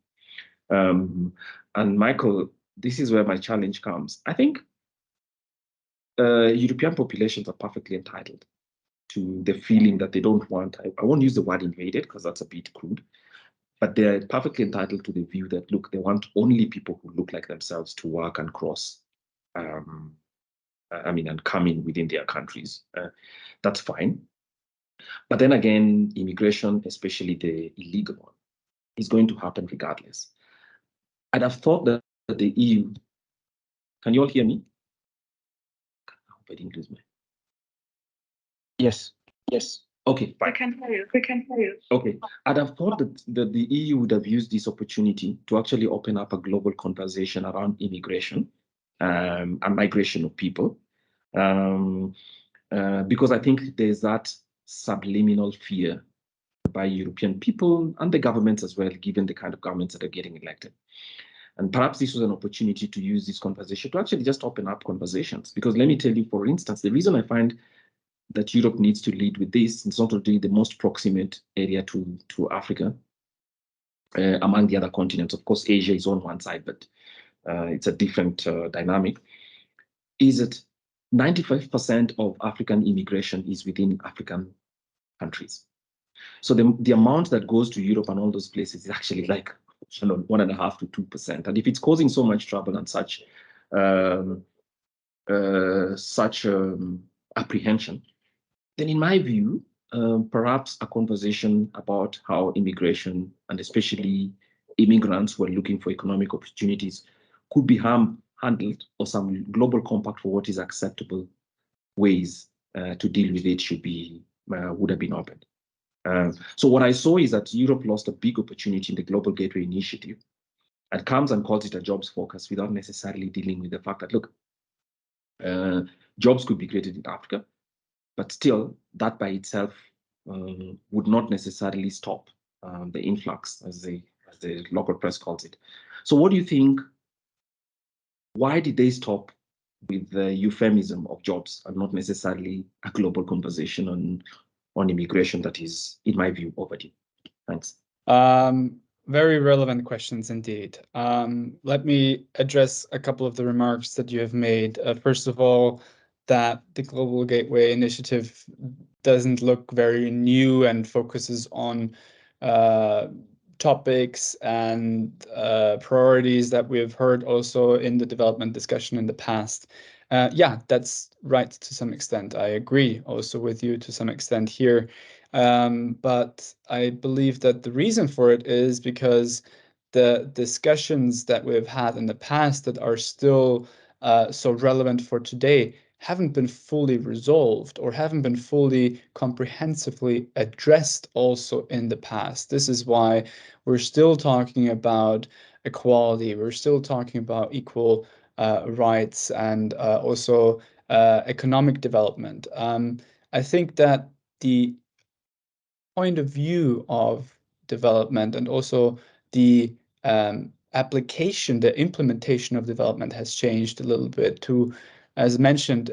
And Michael, this is where my challenge comes. I think European populations are perfectly entitled to the feeling that they don't want, I won't use the word invaded because that's a bit crude, but they're perfectly entitled to the view that, look, they want only people who look like themselves to work and cross, and come in within their countries. That's fine. But then again, immigration, especially the illegal one, is going to happen regardless. I'd have thought that the EU, can you all hear me? I hope I didn't lose my. Yes. Okay, fine. We can hear you. Okay, I'd have thought that the EU would have used this opportunity to actually open up a global conversation around immigration and migration of people, because I think there's that subliminal fear by European people and the governments as well, given the kind of governments that are getting elected. And perhaps this was an opportunity to use this conversation to actually just open up conversations. Because let me tell you, for instance, the reason I find that Europe needs to lead with this, it's not only the most proximate area to Africa among the other continents. Of course, Asia is on one side, but it's a different dynamic, is that 95% of African immigration is within African countries. So the amount that goes to Europe and all those places is actually like 1.5% to 2%. And if it's causing so much trouble and such apprehension, then in my view, perhaps a conversation about how immigration and especially immigrants who are looking for economic opportunities could be handled, or some global compact for what is acceptable ways to deal with it would have been opened. So what I saw is that Europe lost a big opportunity in the Global Gateway Initiative and comes and calls it a jobs focus without necessarily dealing with the fact that, look, jobs could be created in Africa, but still that by itself would not necessarily stop the influx, as the local press calls it. So what do you think? Why did they stop with the euphemism of jobs and not necessarily a global conversation on immigration that is, in my view, overdue? Thanks. Very relevant questions indeed. Let me address a couple of the remarks that you have made. First of all, that the Global Gateway Initiative doesn't look very new and focuses on topics and priorities that we've heard also in the development discussion in the past. Yeah, that's right to some extent. I agree also with you to some extent here. But I believe that the reason for it is because the discussions that we've had in the past that are still so relevant for today haven't been fully resolved or haven't been fully comprehensively addressed also in the past. This is why we're still talking about equality. We're still talking about equal rights and also economic development. I think that the point of view of development and also the application, the implementation of development has changed a little bit to, as mentioned,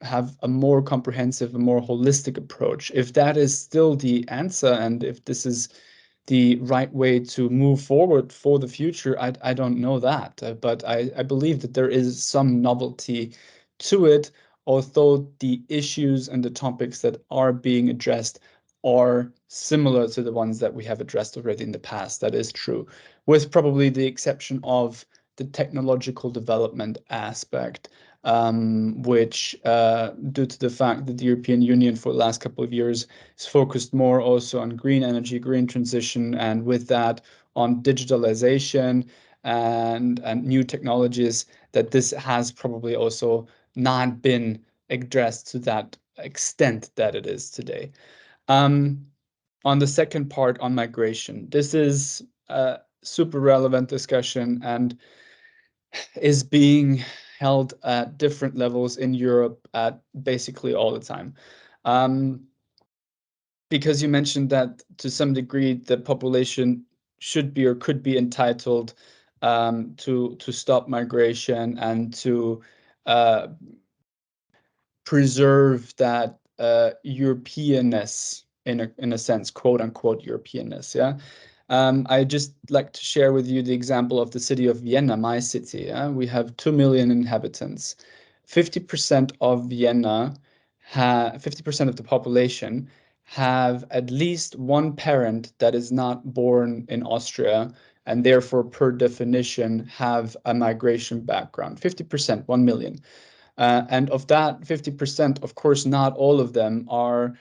have a more comprehensive, a more holistic approach. If that is still the answer and if this is the right way to move forward for the future, I don't know that, but I believe that there is some novelty to it, although the issues and the topics that are being addressed are similar to the ones that we have addressed already in the past. That is true, with probably the exception of the technological development aspect, which due to the fact that the European Union for the last couple of years is focused more also on green energy, green transition, and with that on digitalization and new technologies, that this has probably also not been addressed to that extent that it is today. On the second part on migration, this is a super relevant discussion and is being held at different levels in Europe at basically all the time. Because you mentioned that to some degree the population should be or could be entitled to stop migration and to preserve that Europeanness in a sense, quote unquote Europeanness. Yeah. I just like to share with you the example of the city of Vienna, my city. Yeah? We have 2 million inhabitants. 50% of Vienna, 50% of the population have at least one parent that is not born in Austria and therefore per definition have a migration background. 50%, 1 million. And of that 50%, of course, not all of them are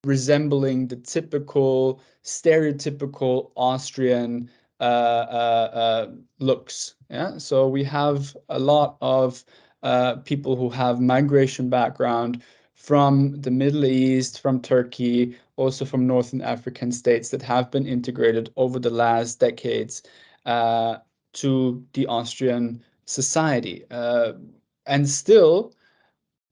resembling the typical, stereotypical Austrian looks. Yeah, so we have a lot of people who have migration background from the Middle East, from Turkey, also from Northern African states that have been integrated over the last decades to the Austrian society. And still,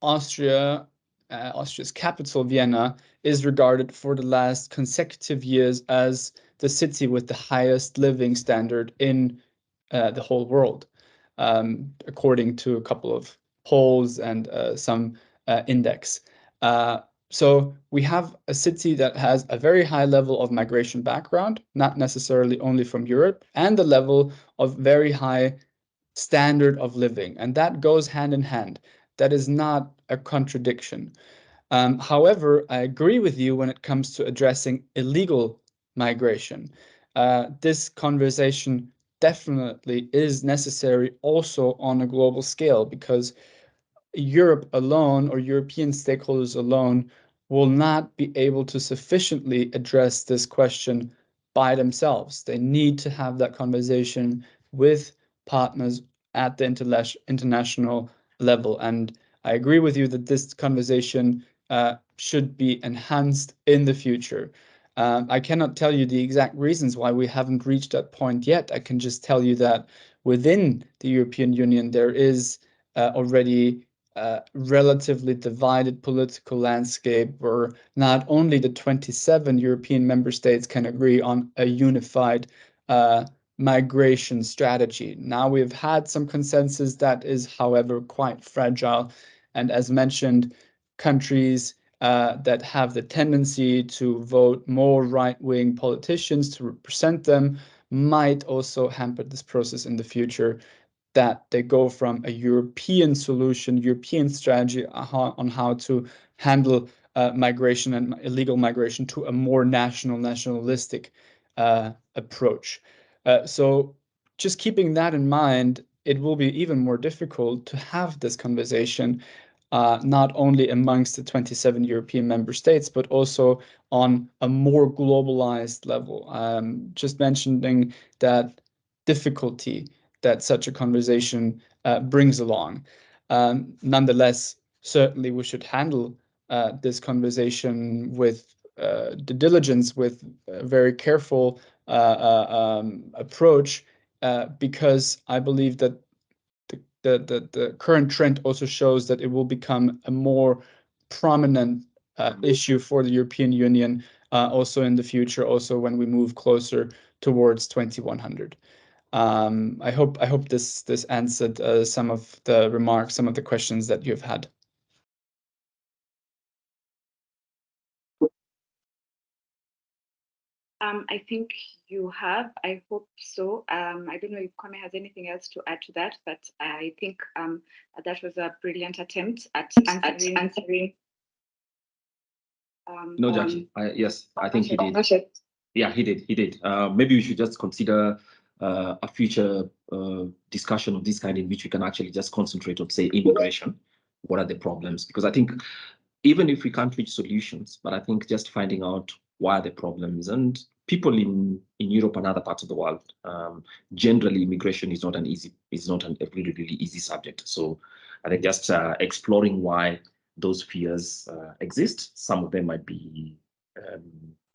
Austria's capital, Vienna, is regarded for the last consecutive years as the city with the highest living standard in the whole world, according to a couple of polls and some index. So we have a city that has a very high level of migration background, not necessarily only from Europe, and a level of very high standard of living, and that goes hand in hand. That is not a contradiction. However, I agree with you when it comes to addressing illegal migration. This conversation definitely is necessary also on a global scale, because Europe alone or European stakeholders alone will not be able to sufficiently address this question by themselves. They need to have that conversation with partners at the international level. And I agree with you that this conversation should be enhanced in the future. I cannot tell you the exact reasons why we haven't reached that point yet. I can just tell you that within the European Union, there is already relatively divided political landscape where not only the 27 European member states can agree on a unified migration strategy. Now we've had some consensus that is, however, quite fragile. And as mentioned, countries that have the tendency to vote more right-wing politicians to represent them might also hamper this process in the future, that they go from a European solution, European strategy on how to handle migration and illegal migration to a more nationalistic approach. So just keeping that in mind, it will be even more difficult to have this conversation, not only amongst the 27 European member states, but also on a more globalized level. Just mentioning that difficulty that such a conversation brings along. Nonetheless, certainly we should handle this conversation with due diligence, with a very careful approach, because I believe that the current trend also shows that it will become a more prominent issue for the European Union also in the future, also when we move closer towards 2100. I hope this answered some of the remarks, some of the questions that you've had. I think you have. I hope so. I don't know if Kwame has anything else to add to that, but I think that was a brilliant attempt at answering. No, Jackie. Yes, I think he did. Yeah, he did. Maybe we should just consider a future discussion of this kind in which we can actually just concentrate on, say, immigration. What are the problems? Because I think even if we can't reach solutions, but I think just finding out why are the problems, and people in Europe and other parts of the world, generally immigration is not a really, really easy subject. So I think just exploring why those fears exist. Some of them might be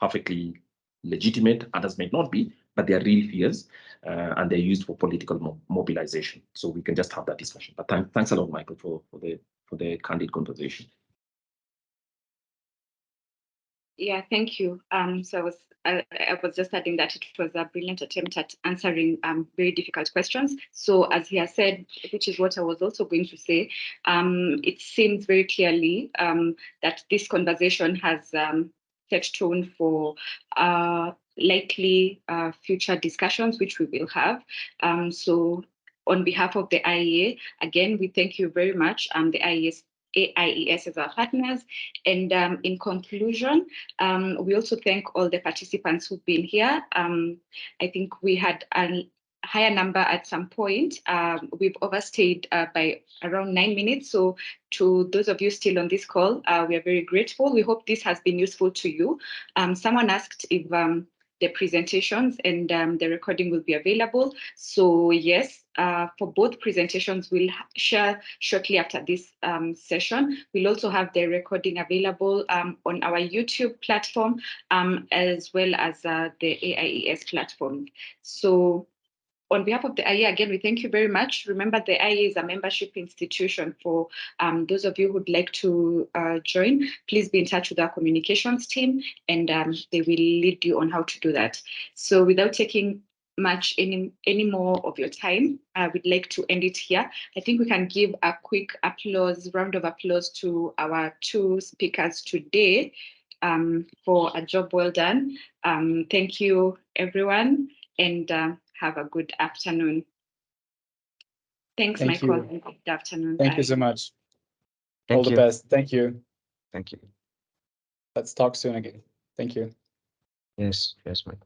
perfectly legitimate, others may not be, but they are real fears, and they're used for political mobilization. So we can just have that discussion. But thanks a lot, Michael, for the candid conversation. Yeah, thank you. So I was just adding that it was a brilliant attempt at answering very difficult questions. So as he has said, which is what I was also going to say, it seems very clearly that this conversation has set tone for likely future discussions, which we will have. So on behalf of the IEA, again, we thank you very much. The AIES as our partners. And in conclusion, we also thank all the participants who've been here. I think we had a higher number at some point. We've overstayed by around 9 minutes. So to those of you still on this call, we are very grateful. We hope this has been useful to you. Someone asked if the presentations and the recording will be available. So yes, for both presentations, we'll share shortly after this session. We'll also have the recording available on our YouTube platform, as well as the AIES platform. So on behalf of the IEA, again, we thank you very much. Remember, the IEA is a membership institution. For those of you who'd like to join, please be in touch with our communications team, and they will lead you on how to do that. So without taking much any more of your time, I would like to end it here. I think we can give a quick round of applause to our two speakers today for a job well done. Thank you, everyone, and have a good afternoon. Thanks, Michael. Good afternoon. Thank you so much. Thank All the you. best. Thank you. Thank you. Let's talk soon again. Thank you. Yes, Mike.